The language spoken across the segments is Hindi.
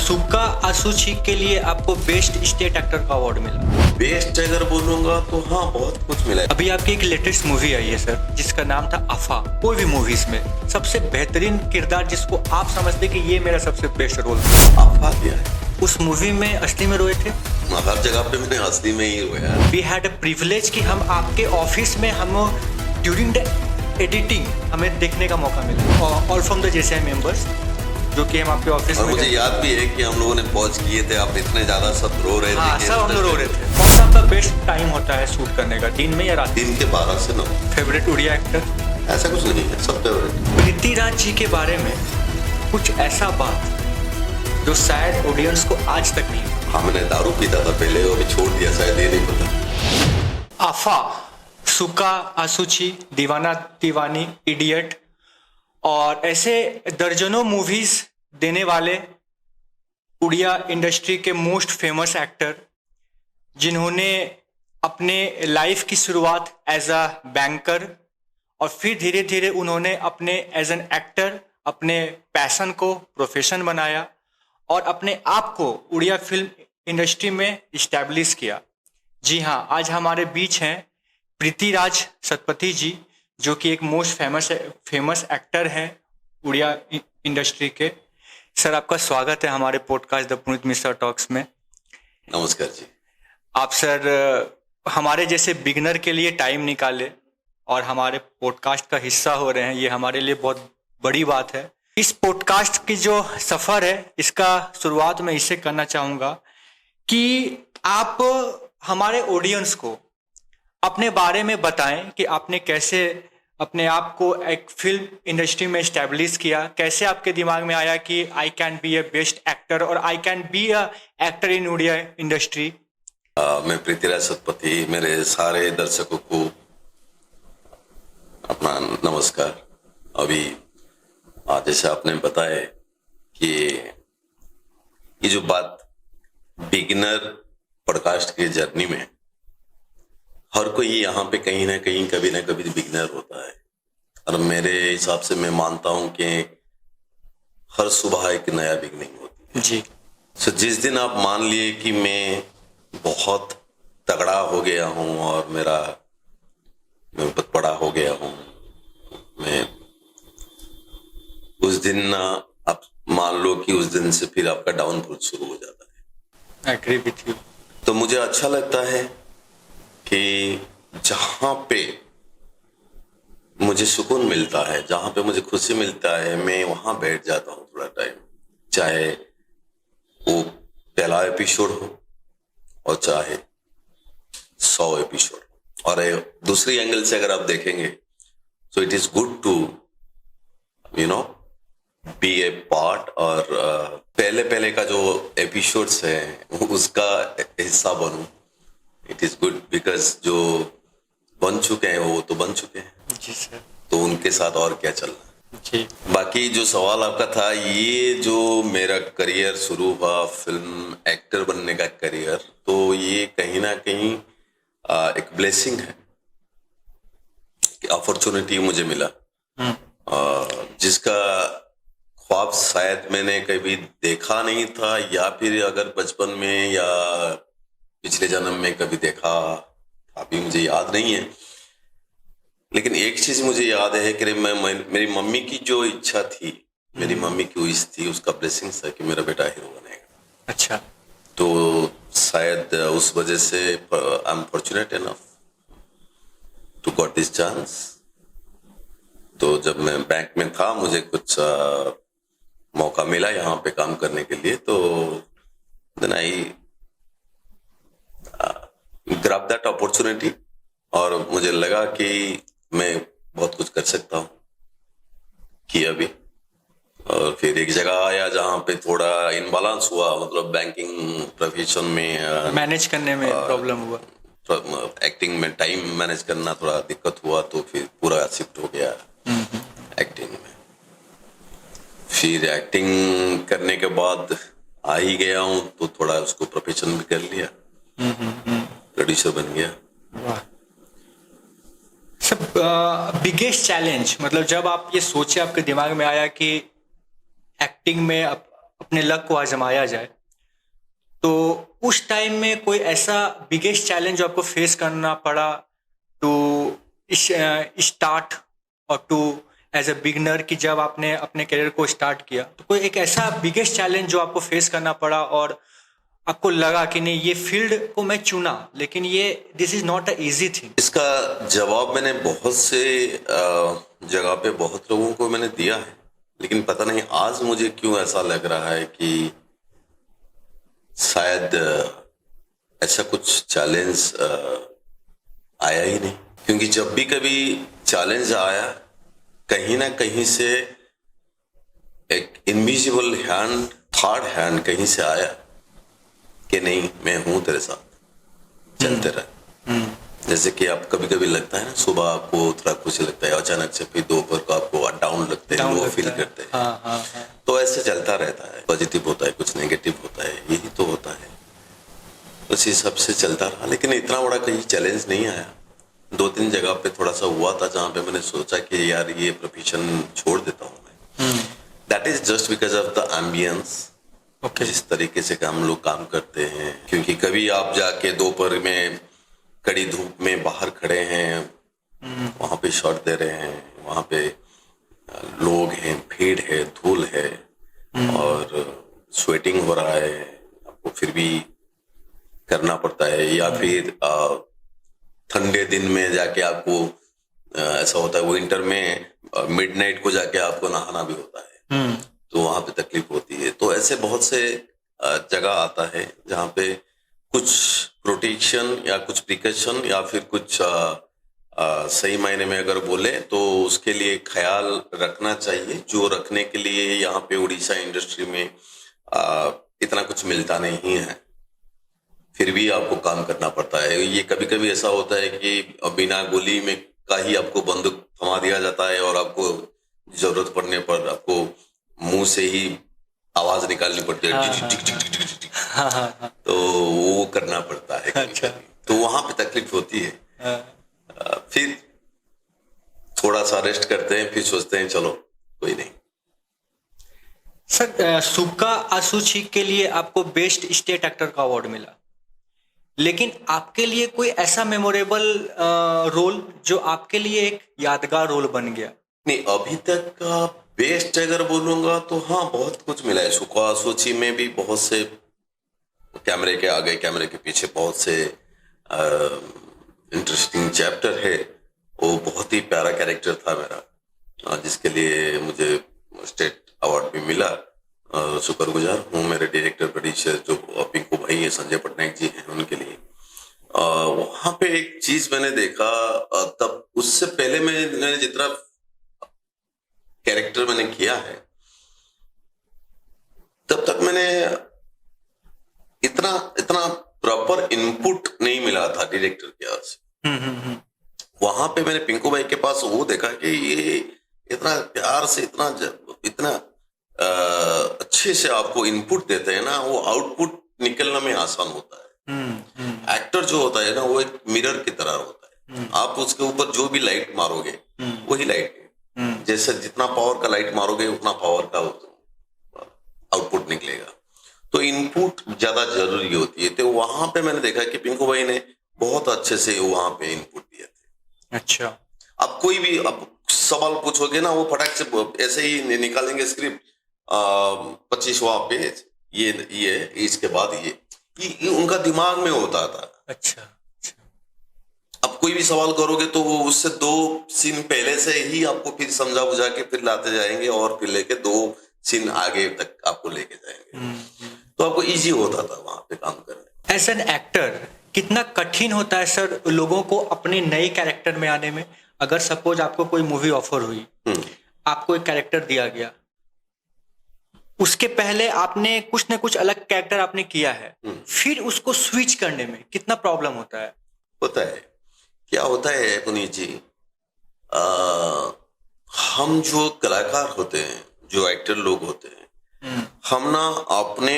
सुका आसुची के लिए आपको बेस्ट स्टेट एक्टर का अवार्ड मिला। बेस्ट अगर बोलूंगा तो हाँ, बहुत कुछ मिला है। अभी आपकी एक लेटेस्ट मूवी आई है सर, जिसका नाम था अफा। कोई भी मूवीज में सबसे बेहतरीन किरदार जिसको आप समझते कि ये मेरा सबसे बेस्ट रोल था, अफा दिया है। उस मूवी में असली में रोए थे? हर जगह पे मैंने असली में ही रोया। वी हैड अ प्रिविलेज कि हम आपके ऑफिस में हम ड्यूरिंग द एडिटिंग हमें देखने का मौका मिला, all from the JCI members, जो कि हम आपके ऑफिस और में मुझे याद भी है कि हम लोगों ने पॉज किए थे, आप इतने ज्यादा सब रो रहे थे। हाँ, कि सब हम लोग रो रहे थे। कौन सा आपका बेस्ट टाइम होता है शूट करने का, दिन में या रात? दिन के 12 से 9। Favourite Odia actor? ऐसा कुछ नहीं है, सब फेवरेट। पृथ्वीराज जी के बारे में कुछ ऐसा बात जो शायद ऑडियंस को आज तक नहीं। हाँ, मैंने दारू पीता था पहले, अभी छोड़ दिया, शायद ये नहीं पता। आफा, सुका आसुची, दीवाना दीवानी, इडियट और ऐसे दर्जनों मूवीज देने वाले उड़िया इंडस्ट्री के मोस्ट फेमस एक्टर, जिन्होंने अपने लाइफ की शुरुआत एज अ बैंकर और फिर धीरे धीरे उन्होंने अपने एज एन एक्टर अपने पैशन को प्रोफेशन बनाया और अपने आप को उड़िया फिल्म इंडस्ट्री में इस्टेब्लिश किया। जी हाँ, आज हमारे बीच हैं पृथ्वीराज सतपथी जी, जो कि एक मोस्ट फेमस एक्टर हैं उड़िया इंडस्ट्री के। सर, आपका स्वागत है हमारे podcast the Puneet Mishra talks में। नमस्कार जी। आप सर हमारे जैसे बिगनर के लिए टाइम निकाले और हमारे पॉडकास्ट का हिस्सा हो रहे हैं, ये हमारे लिए बहुत बड़ी बात है। इस पॉडकास्ट की जो सफ़र है, इसका शुरुआत मैं इससे करना चाहूँगा कि आप हमारे ऑडियंस को अपने बारे में बताएं कि आपने कैसे अपने आप को एक फिल्म इंडस्ट्री में इस्टेब्लिश किया, कैसे आपके दिमाग में आया कि I can be a best actor और I can be a actor in Odia industry. मैं पृथ्वीराज सतपथी, मेरे सारे दर्शकों को अपना नमस्कार। अभी जैसे आपने बताया कि ये जो बात बिगिनर पॉडकास्ट की जर्नी में, हर कोई यहाँ पे कहीं ना कहीं कभी ना कभी बिगिनर होता है और मेरे हिसाब से मैं मानता हूँ कि हर सुबह एक नया बिगिनिंग होती है जी। सो जिस दिन आप मान लिए कि मैं बहुत तगड़ा हो गया हूँ और मैं बहुत बड़ा हो गया हूँ, मैं उस दिन आप मान लो कि उस दिन से फिर आपका डाउनफॉल शुरू हो जाता है। Agree with you. तो मुझे अच्छा लगता है कि जहां पे मुझे सुकून मिलता है, जहां पे मुझे खुशी मिलता है, मैं वहां बैठ जाता हूँ थोड़ा टाइम, चाहे वो पहला एपिसोड हो और चाहे 100 एपिसोड। और दूसरी एंगल से अगर आप देखेंगे तो it is good to be a part और पहले का जो एपिसोड्स है उसका हिस्सा बनूं। इट इज गुड बिकॉज जो बन चुके हैं वो तो बन चुके हैं जी सर, तो उनके साथ और क्या चलना। जी। बाकी जो सवाल आपका था, ये जो मेरा करियर शुरू हुआ फिल्म एक्टर बनने का करियर, तो ये कहीं ना कहीं एक ब्लेसिंग है कि अपॉर्चुनिटी मुझे मिला, जिसका ख्वाब शायद मैंने कभी देखा नहीं था, या फिर अगर बचपन में या पिछले जन्म में कभी देखा, अभी मुझे याद नहीं है। लेकिन एक चीज मुझे याद है कि मेरी मम्मी की जो इच्छा थी, मेरी मम्मी की विश थी, उसका ब्लेसिंग था कि मेरा बेटा हीरो बनेगा। अच्छा। तो शायद उस वजह से I am fortunate enough to got this chance. तो जब मैं बैंक में था, मुझे कुछ मौका मिला यहाँ पे काम करने के लिए, तो then I grab that opportunity और मुझे लगा कि मैं बहुत कुछ कर सकता हूँ, किया भी। और फिर एक जगह आया जहाँ पे थोड़ा इनबैलेंस हुआ, मतलब बैंकिंग प्रोफेशन में मैनेज करने में प्रॉब्लम हुआ, एक्टिंग में टाइम मैनेज करना थोड़ा दिक्कत हुआ, तो फिर पूरा शिफ्ट हो गया एक्टिंग में। फिर एक्टिंग करने के बाद आ ही गया हूँ, तो थोड़ा उसको प्रोफेशन भी कर लिया, प्रोड्यूसर बन गया। वाह। सब बिगेस्ट चैलेंज, मतलब जब आप ये सोचे, आपके दिमाग में आया कि एक्टिंग में अपने लक को आजमाया जाए, तो उस टाइम में कोई ऐसा बिगेस्ट चैलेंज जो आपको फेस करना पड़ा टू स्टार्ट और टू एज अ बिगनर, कि जब आपने अपने करियर को स्टार्ट किया तो कोई एक ऐसा बिगेस्ट चैलेंज जो आपको फेस करना पड़ा और आपको लगा कि नहीं, ये फील्ड को मैं चुना लेकिन ये this is not a easy thing? इसका जवाब मैंने बहुत से जगह पे बहुत लोगों को मैंने दिया है, लेकिन पता नहीं आज मुझे क्यों ऐसा लग रहा है कि शायद ऐसा कुछ चैलेंज आया ही नहीं। क्योंकि जब भी कभी चैलेंज आया, कहीं ना कहीं से एक इनविजिबल हैंड, थर्ड हैंड कहीं से आया कि नहीं, मैं हूं तेरे साथ, चलते रहे। जैसे कि आप कभी कभी लगता है ना, सुबह आपको थोड़ा खुशी लगता है, अचानक से फिर दोपहर को आपको डाउन लगते हैं, लो फील करते हैं। हाँ. तो ऐसे चलता रहता है, पॉजिटिव होता है, कुछ नेगेटिव होता है, यही तो होता है। उसी सबसे चलता रहा, लेकिन इतना बड़ा कहीं चैलेंज नहीं आया। 2-3 जगह पे थोड़ा सा हुआ था जहां पे मैंने सोचा कि यार ये प्रोफेशन छोड़ देता हूं मैं। That is just because of the ambience, जिस तरीके से हम लोग काम करते हैं। क्योंकि कभी आप जाके दोपहर में कड़ी धूप में बाहर खड़े हैं, वहां पे शॉट दे रहे हैं, वहां पे लोग हैं, भीड़ है, धूल है और स्वेटिंग हो रहा है, आपको फिर भी करना पड़ता है। या फिर ठंडे दिन में जाके आपको ऐसा होता है, विंटर में मिडनाइट को जाके आपको नहाना भी होता है, तो वहां पे तकलीफ होती है। तो ऐसे बहुत से जगह आता है जहाँ पे कुछ प्रोटेक्शन या कुछ प्रिकॉशन या फिर कुछ सही मायने में अगर बोले तो उसके लिए ख्याल रखना चाहिए, जो रखने के लिए यहाँ पे उड़ीसा इंडस्ट्री में इतना कुछ मिलता नहीं है, फिर भी आपको काम करना पड़ता है। ये कभी कभी ऐसा होता है कि बिना गोली में का ही आपको बंदूक थमा दिया जाता है और आपको जरूरत पड़ने पर आपको मुंह से ही आवाज निकालनी पड़ती है, तो वो करना पड़ता है कभी कभी। तो वहां पे तकलीफ होती है। फिर थोड़ा सा रेस्ट करते हैं, फिर सोचते हैं चलो कोई नहीं। सर, सुका आसुची के लिए आपको बेस्ट स्टेट एक्टर का अवार्ड मिला, लेकिन आपके लिए कोई ऐसा मेमोरेबल रोल जो आपके लिए एक यादगार रोल बन गया? नहीं, अभी तक का बेस्ट अगर बोलूंगा तो हाँ, बहुत कुछ मिला है। सुका आसुची में भी बहुत से कैमरे के आगे, कैमरे के पीछे बहुत से इंटरेस्टिंग चैप्टर है। वो बहुत ही प्यारा कैरेक्टर था मेरा, जिसके लिए मुझे स्टेट अवार्ड भी मिला। शुक्रगुजार हूँ मेरे डायरेक्टर प्रोड्यूसर जो पिंकू भाई है, संजय पटनायक जी हैं, उनके लिए। वहां पे एक चीज मैंने देखा, तब उससे पहले मैंने जितना कैरेक्टर मैंने किया है, तब तक मैंने इतना प्रॉपर इनपुट नहीं मिला था डायरेक्टर के हाथ से। वहां पे मैंने पिंकू भाई के पास वो देखा कि ये इतना प्यार से, इतना अच्छे से आपको इनपुट देते हैं ना, वो आउटपुट निकलना में आसान होता है। एक्टर जो होता है ना, वो एक मिरर की तरह होता है। आप उसके ऊपर जो भी लाइट मारोगे वही लाइट, जैसे जितना पावर का लाइट मारोगे उतना पावर का आउटपुट निकलेगा। तो इनपुट ज्यादा जरूरी होती है। तो वहां पे मैंने देखा कि पिंकू भाई ने बहुत अच्छे से वहां पे इनपुट दिए थे। अच्छा, अब कोई भी अब सवाल पूछोगे ना, वो फटाक से ऐसे ही निकालेंगे स्क्रिप्ट, 25वां पेज, ये इसके बाद ये उनका दिमाग में होता था। अच्छा। अब कोई भी सवाल करोगे तो वो उससे 2 सीन पहले से ही आपको फिर समझा बुझा के फिर लाते जाएंगे और फिर लेके 2 सीन आगे तक आपको लेके जाएंगे। तो आपको इजी होता था वहां पे काम करने। एज एन एक्टर कितना कठिन होता है सर लोगों को अपने नए कैरेक्टर में आने में? अगर सपोज आपको कोई मूवी ऑफर हुई, आपको एक कैरेक्टर दिया गया, उसके पहले आपने कुछ ना कुछ अलग कैरेक्टर आपने किया है, फिर उसको स्विच करने में कितना प्रॉब्लम होता है? होता है। क्या होता है पुनीत जी, हम जो कलाकार होते हैं, जो एक्टर लोग होते हैं, हम ना अपने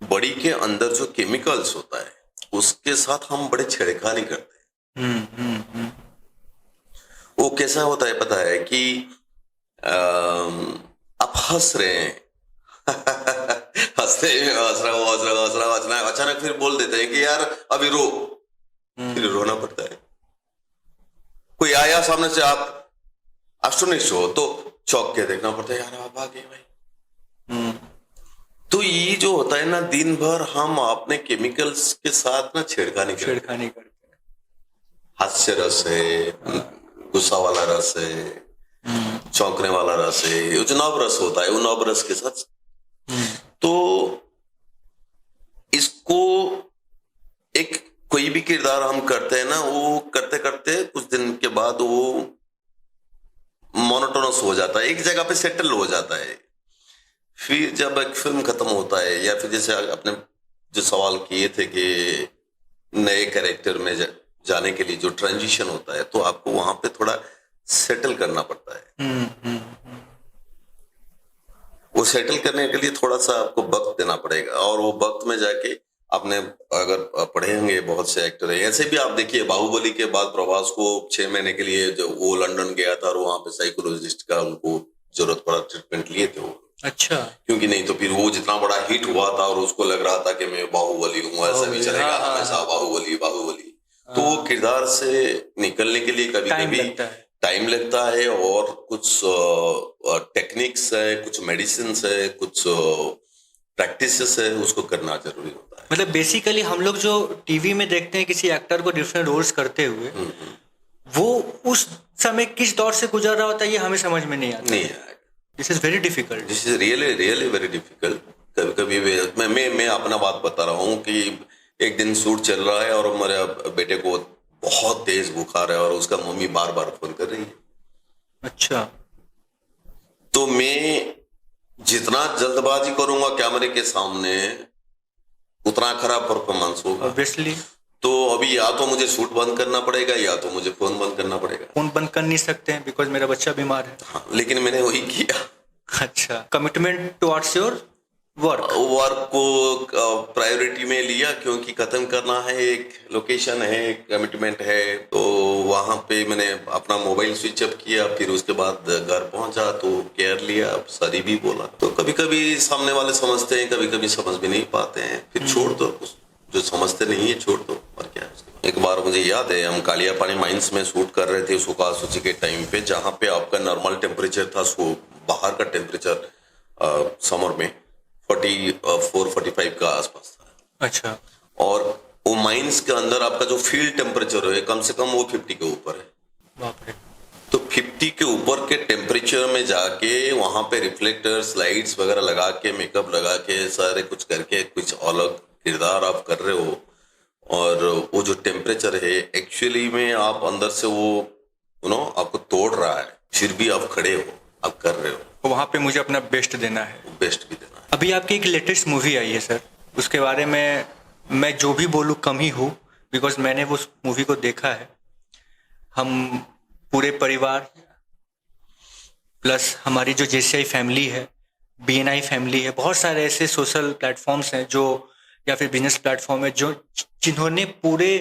बॉडी के अंदर जो केमिकल्स होता है उसके साथ हम बड़े छेड़खानी करते हैं। वो कैसा होता है पता है कि आप हंस रहे हैं रास्ते में हंस रहा हूँ, अचानक फिर बोल देते हैं कि यार अभी रो, फिर रोना पड़ता है। कोई आया सामने से, आप एस्ट्रोनिस्ट हो तो चौंक के देखना पड़ता है, यार आप आ गए भाई। तो ये जो होता है ना, दिन भर हम अपने केमिकल्स के साथ ना छेड़खानी करते हैं। हास्य रस है, गुस्सा वाला रस है, चौंकने वाला रस है, जो नव रस होता है वो नव रस के साथ। तो इसको एक कोई भी किरदार हम करते हैं ना, वो करते करते कुछ दिन के बाद वो मोनोटोनस हो जाता है, एक जगह पे सेटल हो जाता है। फिर जब एक फिल्म खत्म होता है, या फिर जैसे आपने जो सवाल किए थे कि नए कैरेक्टर में जाने के लिए जो ट्रांजिशन होता है, तो आपको वहां पे थोड़ा सेटल करना पड़ता है। वो सेटल करने के लिए थोड़ा सा आपको वक्त देना पड़ेगा, और वो वक्त में जाके आपने अगर पढ़े होंगे, बहुत से एक्टर है ऐसे भी। आप देखिए बाहुबली के बाद प्रभास को 6 महीने के लिए जो वो लंदन गया था, और वहां पे साइकोलॉजिस्ट का उनको जरूरत पड़ा, ट्रीटमेंट लिए थे वो। अच्छा। क्योंकि नहीं तो फिर वो जितना बड़ा हिट हुआ था और उसको लग रहा था कि मैं बाहुबली हूँ, ऐसा भी चलेगा हमेशा, बाहुबली बाहुबली। तो वो किरदार से निकलने के लिए कभी कभी टाइम लगता है, और कुछ टेक्निक्स है, कुछ मेडिसिन है, कुछ प्रैक्टिसेस है, उसको करना जरूरी होता है। मतलब बेसिकली हम लोग जो टीवी में देखते हैं किसी एक्टर को डिफरेंट रोल्स करते हुए, वो उस समय किस दौर से गुजर रहा होता है ये हमें समझ में नहीं आता। This is very difficult, this is really very difficult. कभी कभी मैं अपना बात बता रहा हूँ कि एक दिन शूट चल रहा है और मेरे बेटे को बहुत तेज बुखार है, और उसका मम्मी बार बार फोन कर रही है। अच्छा। तो मैं जितना जल्दबाजी करूंगा कैमरे के सामने, उतना खराब परफॉर्मेंस होगा ऑब्वियसली। तो अभी या तो मुझे शूट बंद करना पड़ेगा, या तो मुझे फोन बंद करना पड़ेगा। फोन बंद कर नहीं सकते हैं बिकॉज मेरा बच्चा बीमार है। हाँ, लेकिन मैंने वही किया। अच्छा, कमिटमेंट टुवर्ड्स योर वर्क को प्रायोरिटी में लिया, क्योंकि खत्म करना है, एक लोकेशन है, कमिटमेंट है। तो वहां पे मैंने अपना मोबाइल स्विच ऑफ किया, फिर उसके बाद घर पहुंचा तो केयर लिया, सॉरी भी बोला। तो कभी कभी सामने वाले समझते हैं, कभी कभी समझ भी नहीं पाते हैं, फिर छोड़ दो। जो समझते नहीं है छोड़ दो, और क्या है। एक बार मुझे याद है, हम कालिया पानी माइंस में शूट कर रहे थे सुखा सूची के टाइम पे, जहां पे आपका नॉर्मल टेम्परेचर था, बाहर का टेम्परेचर समर में 44-45 का आसपास था। अच्छा। और वो माइंस के अंदर आपका जो फील्ड टेम्परेचर है कम से कम वो 50 के ऊपर है। बाप रे। तो 50 के ऊपर के टेम्परेचर में जाके वहां पे रिफ्लेक्टर्स, लाइट्स वगैरह लगा के, मेकअप लगा के, सारे कुछ करके कुछ अलग किरदार आप कर रहे हो, और वो जो टेम्परेचर है एक्चुअली में आप अंदर से वो आपको तोड़ रहा है, फिर भी आप खड़े हो, आप कर रहे हो। वहां पे मुझे अपना बेस्ट देना है, बेस्ट भी देना है। अभी आपकी एक लेटेस्ट मूवी आई है सर, उसके बारे में मैं जो भी बोलूँ कम ही हो, बिकॉज मैंने वो मूवी को देखा है। हम पूरे परिवार प्लस हमारी जो JCI फैमिली है, BNI फैमिली है, बहुत सारे ऐसे सोशल प्लेटफॉर्म्स हैं जो, या फिर बिजनेस प्लेटफॉर्म है जो, जिन्होंने पूरे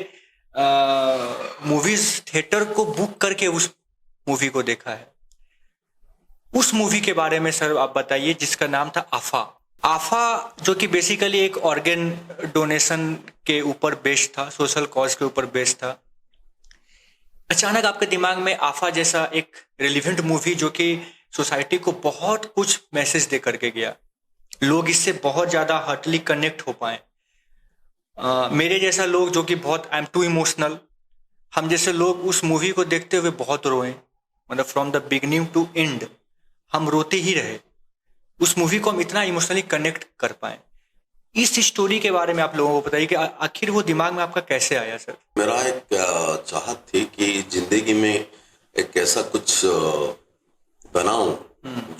मूवीज थिएटर को बुक करके उस मूवी को देखा है। उस मूवी के बारे में सर आप बताइए, जिसका नाम था आफा, जो कि बेसिकली एक ऑर्गन डोनेशन के ऊपर बेस्ड था, सोशल कॉज के ऊपर बेस्ड था। अचानक आपके दिमाग में आफा जैसा एक रिलेवेंट मूवी, जो कि सोसाइटी को बहुत कुछ मैसेज दे करके गया, लोग इससे बहुत ज्यादा हार्टली कनेक्ट हो पाए। मेरे जैसा लोग जो कि बहुत, आई एम टू इमोशनल, हम जैसे लोग उस मूवी को देखते हुए बहुत रोए, मतलब from the beginning to end हम रोते ही रहे। उस मूवी को हम इतना इमोशनली कनेक्ट कर पाए। इस स्टोरी के बारे में आप लोगों को बताइए कि आखिर वो दिमाग में आपका कैसे आया सर? मेरा एक चाहत थी कि जिंदगी में एक ऐसा कुछ बनाऊं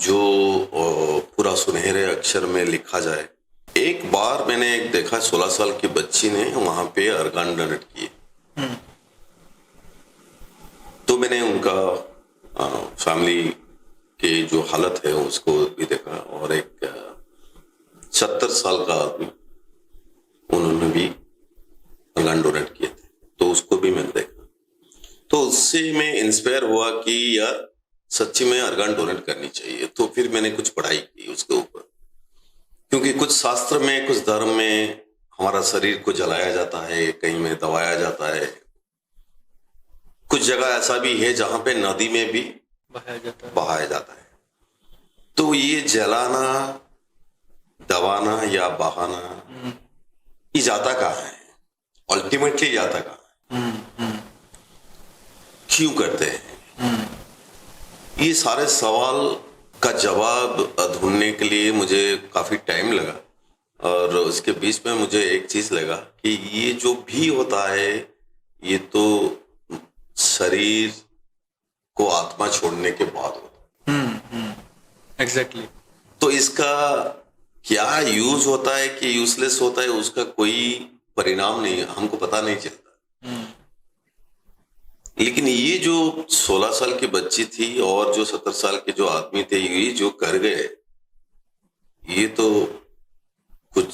जो पूरा सुनहरे अक्षर में लिखा जाए। एक बार मैंने एक देखा, 16 साल की बच्ची ने वहां पे अर्गान डोनेट किए। तो मैंने उनका फैमिली की जो हालत है उसको भी देखा, और एक 70 साल का आदमी, उन्होंने भी अर्गान डोनेट किए थे, तो उसको भी मैंने देखा। तो उससे मैं इंस्पायर हुआ कि यार सच्ची में अर्गान डोनेट करनी चाहिए। तो फिर मैंने कुछ पढ़ाई की उसके ऊपर, क्योंकि कुछ शास्त्र में, कुछ धर्म में हमारा शरीर को जलाया जाता है, कहीं में दबाया जाता है। कुछ जगह ऐसा भी है जहां पे नदी में भी बहाया जाता है। तो ये जलाना, दबाना या बहाना, ये जाता कहाँ है? अल्टीमेटली जाता कहाँ है? क्यों करते हैं? ये सारे सवाल का जवाब ढूंढने के लिए मुझे काफी टाइम लगा, और उसके बीच में मुझे एक चीज लगा कि ये जो भी होता है ये तो शरीर को आत्मा छोड़ने के बाद होता है। एग्जैक्टली। तो इसका क्या यूज होता है कि यूजलेस होता है, उसका कोई परिणाम नहीं, हमको पता नहीं चलता। लेकिन ये जो 16 साल की बच्ची थी और जो 70 साल के जो आदमी थे, ये जो कर गए, ये तो कुछ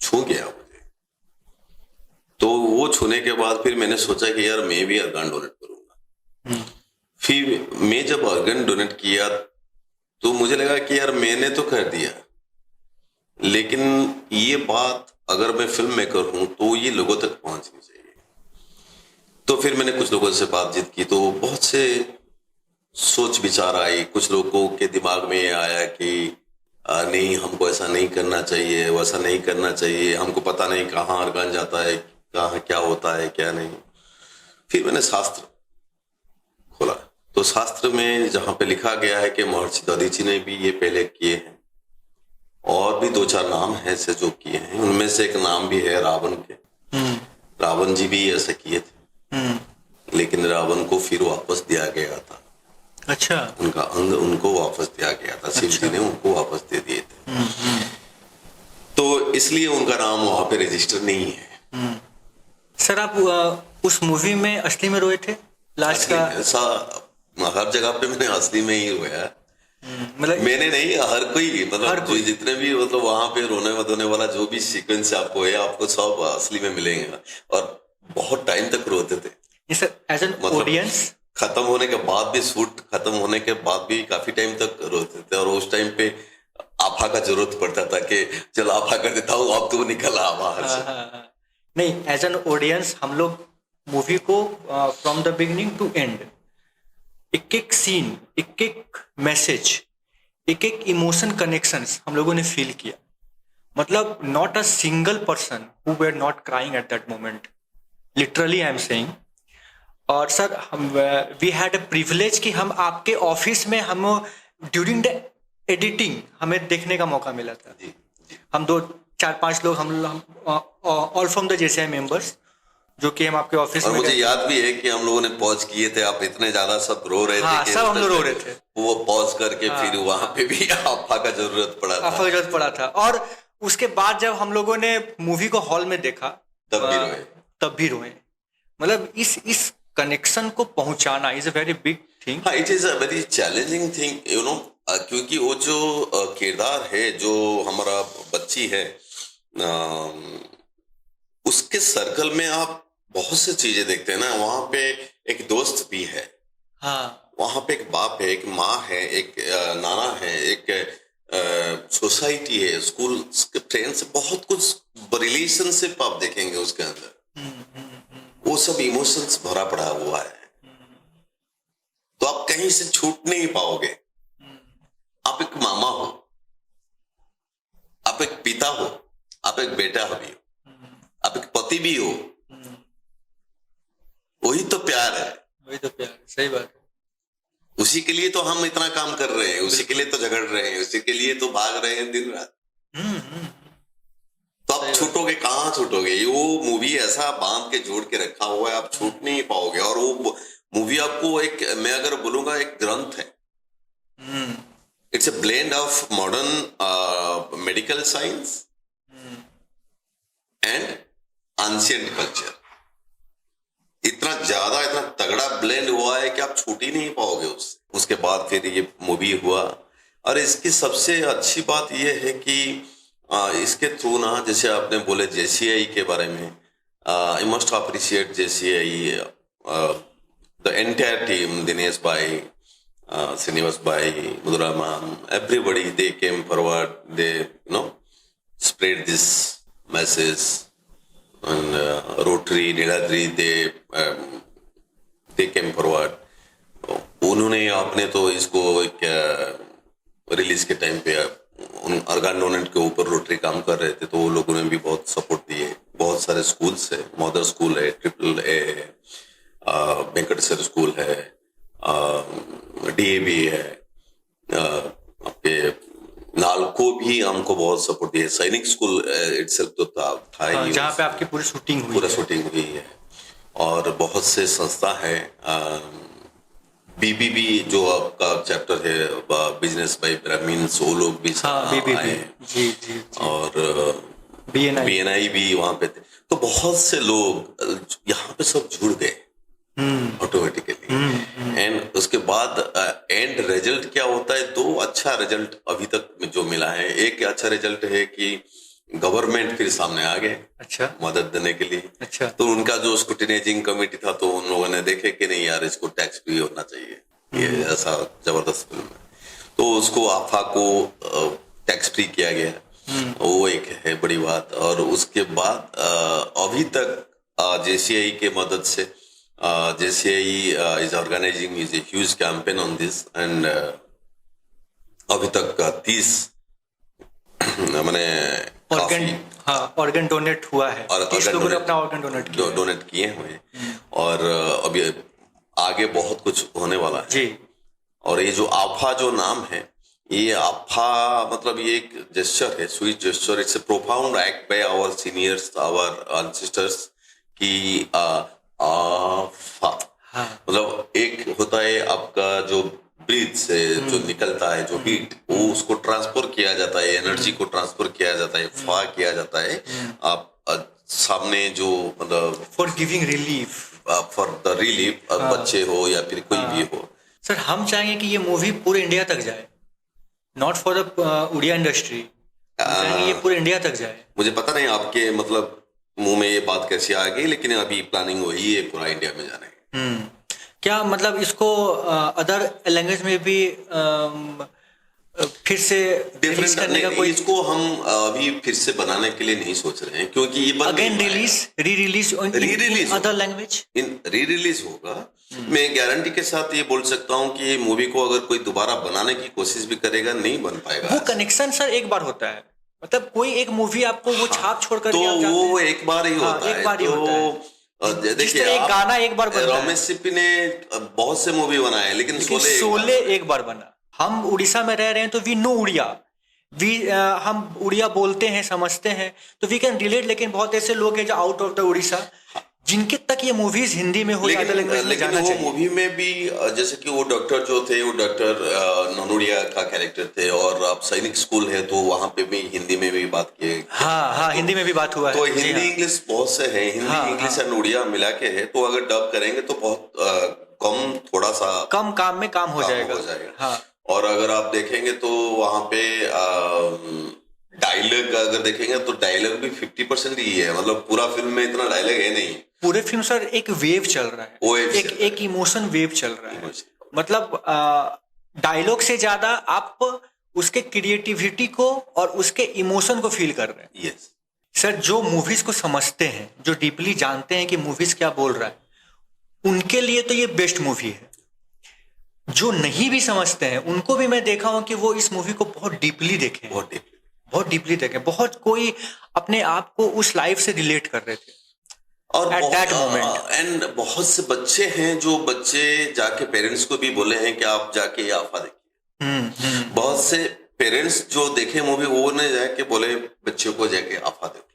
छू गया मुझे। तो वो छूने के बाद फिर मैंने सोचा कि यार मैं भी ऑर्गन डोनेट करूंगा। फिर मैं जब ऑर्गन डोनेट किया तो मुझे लगा कि यार मैंने तो कर दिया, लेकिन ये बात अगर मैं फिल्म मेकर हूं तो ये लोगों तक पहुंचनी चाहिए। तो फिर मैंने कुछ लोगों से बातचीत की, तो बहुत से सोच विचार आई। कुछ लोगों के दिमाग में ये आया कि नहीं, हमको ऐसा नहीं करना चाहिए, वैसा नहीं करना चाहिए, हमको पता नहीं कहाँ ऑर्गन जाता है, कहाँ क्या होता है, क्या नहीं। फिर मैंने शास्त्र खोला, तो शास्त्र में जहां पे लिखा गया है कि महर्षि दधीची ने भी ये पहले किए हैं, और भी 2-4 नाम है ऐसे जो किए हैं। उनमें से एक नाम भी है रावण के। रावण जी भी ऐसे किए थे, लेकिन रावण को फिर वापस दिया गया था। अच्छा। उनका अंग उनको वापस दिया गया था। शिव जी ने उनको वापस दे दिए थे। तो इसलिए उनका नाम वहां पे रजिस्टर नहीं है। सर, आप उस मूवी में असली में रोए थे लास्ट का? ऐसा हर जगह पे मैंने असली में ही रोया। मतलब मैंने नहीं, हर कोई, मतलब कोई जितने भी, मतलब वहां पे रोने वधोने वाला जो भी सीक्वेंस आपको है, आपको सब असली में मिलेंगे। और बहुत टाइम तक रोते थे। एज एन ऑडियंस, खत्म होने के बाद भी, शूट खत्म होने के बाद भी काफी टाइम तक रोते थे। और उस टाइम पे आफा का जरूरत पड़ता था कि चलो आफा कर देता हूँ, अब तो निकल आ बाहर से। नहीं, एज एन ऑडियंस हम लोग मूवी को from the beginning to end, एक एक सीन, एक एक मैसेज, एक एक इमोशन कनेक्शंस हम लोगों ने फील किया। मतलब not a single person who were not crying at that moment, literally I am saying. और सर, हम वी हैड अ प्रिविलेज कि हम आपके ऑफिस में, हम ड्यूरिंग द एडिटिंग हमें देखने का मौका मिला था। हम 2-4-5 लोग, हम all from the JCI members, जो कि हम आपके ऑफिस में। मुझे याद भी है कि हम लोगों ने पॉज किए थे, आप इतने ज्यादा सब रो रहे थे कि सब हम लोग रो रहे थे। वो पॉज करके फिर वहां पे भी आफा का जरूरत पड़ा था। और उसके बाद जब हम लोगों ने मूवी को हॉल में देखा, तब भी रोए। मतलब इस कनेक्शन को पहुंचाना is a very big thing. हाँ, it is a very challenging thing, you know. क्योंकि वो जो किरदार है, जो हमारा बच्ची है, उसके सर्कल में आप बहुत सी चीजें देखते हैं ना। वहां पे एक दोस्त भी है, हाँ, वहां पे एक बाप है, एक माँ है, एक नाना है, एक सोसाइटी है, स्कूल के फ्रेंड्स, बहुत कुछ रिलेशनशिप आप देखेंगे उसके अंदर। वो सब इमोशंस भरा पड़ा हुआ है, तो आप कहीं से छूट नहीं पाओगे। आप एक मामा हो, आप एक पिता हो, आप एक बेटा भी हो, आप एक पति भी हो। वही तो प्यार है, वही तो प्यार है। सही बात है। उसी के लिए तो हम इतना काम कर रहे हैं, उसी के लिए तो झगड़ रहे हैं, उसी के लिए तो भाग रहे हैं दिन रात। तो आप छूटोगे कहाँ? छूटोगे? वो मूवी ऐसा बांध के जोड़ के रखा हुआ है, आप छूट नहीं पाओगे। और वो मूवी आपको एक, मैं अगर बोलूंगा, एक ग्रंथ है। It's a blend of modern medical science and ancient culture. इतना ज्यादा, इतना तगड़ा ब्लेंड हुआ है कि आप छूट ही नहीं पाओगे उससे। उसके बाद फिर ये मूवी हुआ, और इसकी सबसे अच्छी बात यह है कि इसके थ्रू ना, जैसे आपने बोले JCI के बारे में, I must appreciate JCI, the entire team, Dinesh भाई, Srinivas Bhai, Madhura ma'am, everybody, they came forward, they, spread this message. And Rotary, Nidadri, they came forward. उन्होंने आपने तो इसको एक रिलीज के टाइम पे ऑर्गन डोनेट के ऊपर रोटरी काम कर रहे थे, तो वो लोगों ने भी बहुत सपोर्ट दिए. बहुत सारे स्कूल्स है, मदर स्कूल है, ट्रिपल ए, वेंकटेश्वर स्कूल है, DAV है, आपके नालको भी हमको बहुत सपोर्ट दिया. सैनिक स्कूल इटसेल्फ तो था ही, जहाँ पे आपकी पूरी शूटिंग हुई है. और बहुत से संस्था है, BBB जो आपका चैप्टर है, बिजनेस बाय ब्राह्मीण्स, वो लोग भी आए. जी. और BNI भी वहां पे थे. तो बहुत से लोग यहाँ पे सब जुड़ गए ऑटोमेटिकली. एंड उसके बाद एंड रिजल्ट क्या होता है, 2 अच्छा रिजल्ट अभी तक जो मिला है. एक अच्छा रिजल्ट है कि गवर्नमेंट फिर सामने आ गए, अच्छा, मदद देने के लिए. अच्छा. तो उनका जो स्क्रूटिनाइजिंग कमेटी था, तो उन लोगों ने देखे कि नहीं यार, इसको टैक्स फ्री होना चाहिए, ये ऐसा जबरदस्त फिल्म है, तो उसको आफा को टैक्स फ्री किया गया. वो एक है बड़ी बात. और उसके बाद अभी तक JCI के मदद से, JCI is organizing is a huge campaign on this, and अभी तक 30 मैंने ऑर्गन डोनेट हुआ है, 30 लोगों ने अपना ऑर्गन डोनेट किए हुए. और अभी आगे बहुत कुछ होने वाला है जी. और ये जो आफा जो नाम है, ये आफा मतलब ये एक जेस्चर है, sweet gesture. It's a profound act by our seniors, our ancestors की आफा. मतलब एक होता है आपका जो ब्रीथ से जो निकलता है, जो हीट, वो उसको ट्रांसफर किया जाता है, एनर्जी को ट्रांसफर किया जाता है, फा किया जाता है. आप सामने जो मतलब for giving relief, for the relief, बच्चे हो या फिर कोई भी हो. सर, हम चाहेंगे कि ये मूवी पूरे इंडिया तक जाए, not for the Odia industry, ये पूरे इंडिया तक जाए. मुझे पता नहीं आपके मतलब मुंह में ये बात कैसे आ गई, लेकिन अभी प्लानिंग हुई है पूरा इंडिया में जाने की. क्या मतलब इसको अदर लैंग्वेज में भी फिर से रिलीज करने का कोई? इसको हम अभी फिर से बनाने के लिए नहीं सोच रहे हैं, क्योंकि ये again re release other language, re release होगा. मैं गारंटी के साथ ये बोल सकता हूँ कि ये मूवी को अगर कोई दोबारा बनाने की कोशिश भी करेगा, नहीं बन पाएगा. वो कनेक्शन सर एक बार होता है, मतलब कोई एक मूवी आपको वो छाप छोड़कर तो वो एक बार ही होता है. एक बार ही होता है. देखिए, एक गाना एक बार बना, रमेश सिप्पी ने बहुत से मूवी बनाए, लेकिन शोले एक बार बना. हम उड़ीसा में रह रहे हैं तो वी नो उड़िया, हम उड़िया बोलते हैं, समझते हैं, तो वी कैन रिलेट. लेकिन बहुत ऐसे लोग हैं जो आउट ऑफ द उड़ीसा, जिनके तक ये मूवीज हिंदी में हो, लेकिन वो मूवी में भी जैसे कि वो डॉक्टर जो थे, वो डॉक्टर ननोड़िया का कैरेक्टर थे. और आप सैनिक स्कूल है तो वहां पे भी हिंदी में भी बात किए. हाँ, हिंदी में भी बात हुआ है. तो हिंदी इंग्लिश बहुत से है, हिंदी इंग्लिश और उड़िया मिला के है. तो अगर डब करेंगे तो बहुत कम, थोड़ा सा कम काम में काम हो जाएगा. हाँ. और अगर आप देखेंगे तो वहां पे डायलॉग अगर देखेंगे तो डायलॉग भी 50% ही है. मतलब पूरा फिल्म में इतना डायलॉग है नहीं. पूरे फिल्म सर एक वेव चल रहा है, एक इमोशन वेव चल रहा है. मतलब डायलॉग से ज्यादा आप उसके क्रिएटिविटी को और उसके इमोशन को फील कर रहे हैं. yes. सर, जो मूवीज को समझते हैं, जो डीपली जानते हैं कि मूवीज क्या बोल रहा है, उनके लिए तो ये बेस्ट मूवी है. जो नहीं भी समझते हैं उनको भी मैं देखा हूं कि वो इस मूवी को बहुत डीपली देखें, बहुत डीपली देखें. बहुत कोई अपने आप को उस लाइफ से रिलेट कर रहे थे और एट दैट मोमेंट. एंड बहुत से बच्चे हैं जो बच्चे जाके पेरेंट्स को भी बोले हैं कि आप जाके आफा देखिए. बहुत से पेरेंट्स जो देखे मूवी, वो ने जाके बोले बच्चों को जाके आफा देखो.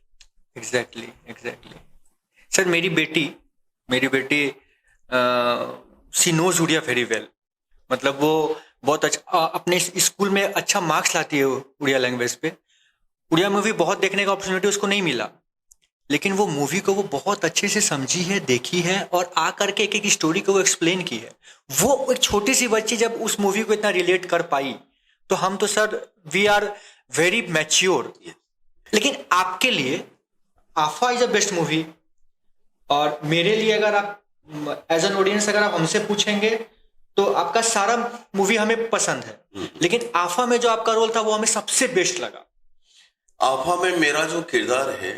एग्जैक्टली. सर, मेरी बेटी she knows Odia very well. मतलब वो बहुत अच्छा अपने स्कूल में अच्छा मार्क्स लाती है उड़िया लैंग्वेज पे. उड़िया मूवी बहुत देखने का अपॉर्चुनिटी उसको नहीं मिला, लेकिन वो मूवी को वो बहुत अच्छे से समझी है, देखी है, और आकर के एक स्टोरी को वो एक्सप्लेन की है. वो एक छोटी सी बच्ची जब उस मूवी को इतना रिलेट कर पाई, तो हम तो sir we are very mature. लेकिन आपके लिए आफा इज अ बेस्ट मूवी, और मेरे लिए अगर आप एज एन ऑडियंस अगर आप हमसे पूछेंगे तो आपका सारा मूवी हमें पसंद है, लेकिन आफा में जो आपका रोल था वो हमें सबसे बेस्ट लगा। आफा में मेरा जो किरदार है,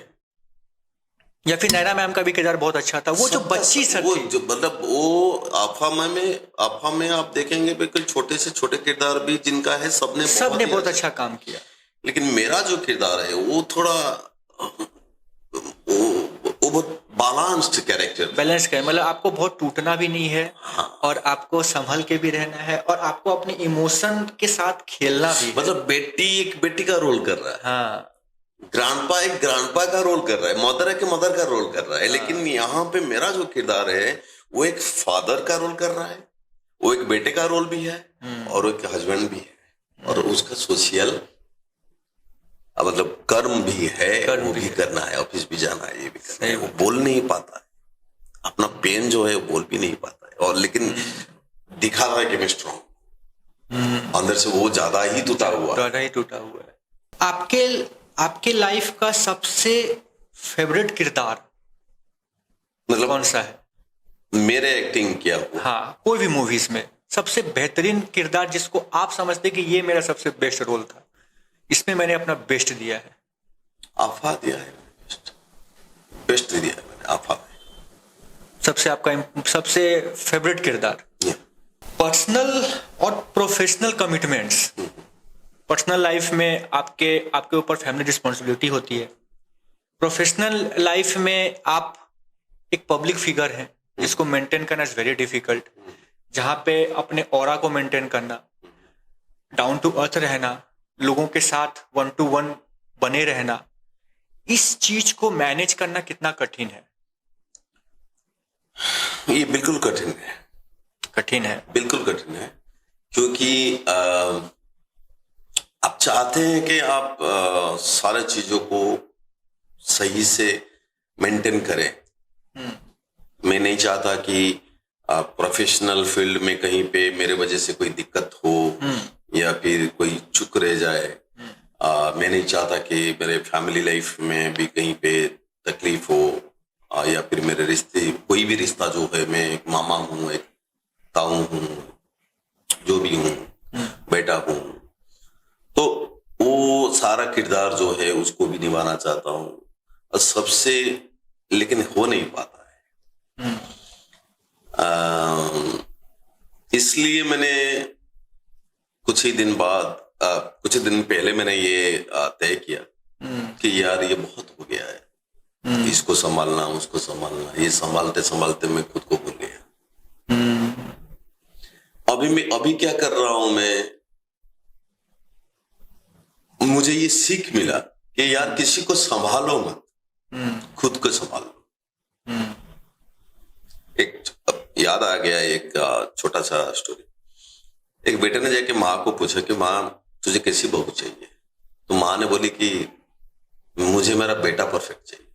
या फिर नैना मैम का भी किरदार बहुत अच्छा था, वो जो बच्ची सर वो थी। जो मतलब वो आफा में आप देखेंगे बिल्कुल छोटे से छोटे किरदार भी जिनका है सबने बहुत अच्छा काम किया। लेकिन मेरा जो किरदार है वो थोड़ा वो बहुत बैलेंस्ड कैरेक्टर। बैलेंस का है, मतलब आपको बहुत टूटना भी नहीं है, हाँ। और आपको संभल के भी रहना है, और आपको अपने इमोशन के साथ खेलना भी है। मतलब एक बेटी का रोल कर रहा है, हाँ, एक ग्रांडपा का रोल कर रहा है, मदर का रोल कर रहा है। लेकिन यहाँ पे मेरा जो किरदार है वो एक फादर का रोल कर रहा है, वो एक बेटे का रोल भी है और एक हस्बैंड भी है, और उसका सोशल मतलब कर्म भी है, वो भी करना है, ऑफिस भी जाना है, ये भी करना है। वो बोल नहीं पाता है, अपना पेन जो है वो बोल भी नहीं पाता है, और लेकिन दिखा रहा है कि मैं स्ट्रॉन्ग, अंदर से वो ज्यादा ही टूटा हुआ है। आपके लाइफ का सबसे फेवरेट किरदार मतलब कौन सा है? मेरे एक्टिंग किया हुआ? हाँ, कोई भी मूवीज में सबसे बेहतरीन किरदार जिसको आप समझते कि ये मेरा सबसे बेस्ट रोल था, इसमें मैंने अपना बेस्ट दिया है। आफा दिया है, बेस्ट दिया है मैंने आफा में। सबसे फेवरेट किरदार। पर्सनल और प्रोफेशनल कमिटमेंट्स। पर्सनल लाइफ में आपके ऊपर फैमिली रिस्पॉन्सिबिलिटी होती है। प्रोफेशनल लाइफ में आप एक पब्लिक फिगर हैं जिसको मेंटेन करना इज वेरी डिफिकल्ट, जहाँ पे अपने ऑरा को मेंटेन करना, डाउन टू अर्थ रहना, लोगों के साथ 1 to 1 बने रहना, इस चीज को मैनेज करना कितना कठिन है? ये बिल्कुल कठिन है, बिल्कुल कठिन है, क्योंकि आप चाहते हैं कि आप सारे चीजों को सही से मेंटेन करें। मैं नहीं चाहता कि प्रोफेशनल फील्ड में कहीं पे मेरे वजह से कोई दिक्कत हो या फिर कोई चूक रह जाए। मैं नहीं चाहता कि मेरे फैमिली लाइफ में भी कहीं पे तकलीफ हो, या फिर मेरे रिश्ते, कोई भी रिश्ता जो है, मैं एक मामा हूँ, एक ताऊ हूँ, जो भी हूँ, बेटा हूँ, तो वो सारा किरदार जो है उसको भी निभाना चाहता हूँ, और सबसे लेकिन हो नहीं पाता है। इसलिए मैंने कुछ ही दिन पहले मैंने ये तय किया कि यार ये बहुत हो गया है, इसको संभालना, उसको संभालना, ये संभालते संभालते मैं खुद को भूल गया। अभी क्या कर रहा हूं मैं, मुझे ये सीख मिला कि यार किसी को संभालो मत, खुद को संभालो। एक याद आ गया एक छोटा सा स्टोरी। एक बेटे ने जाके माँ को पूछा कि माँ तुझे कैसी बहू चाहिए, तो माँ ने बोली कि मुझे मेरा बेटा परफेक्ट चाहिए।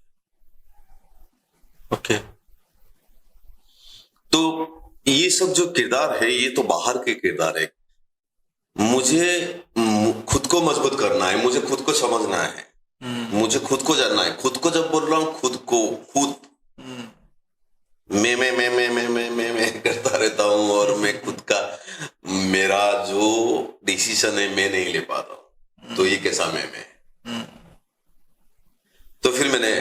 ओके। तो ये सब जो किरदार है ये तो बाहर के किरदार है, मुझे खुद को मजबूत करना है, मुझे खुद को समझना है, मुझे खुद को जानना है। खुद को जब बोल रहा हूं, खुद मैं करता रहता हूं, और मैं खुद का मेरा जो डिसीजन है मैं नहीं ले पाता हूं, तो ये कैसा मैं तो फिर मैंने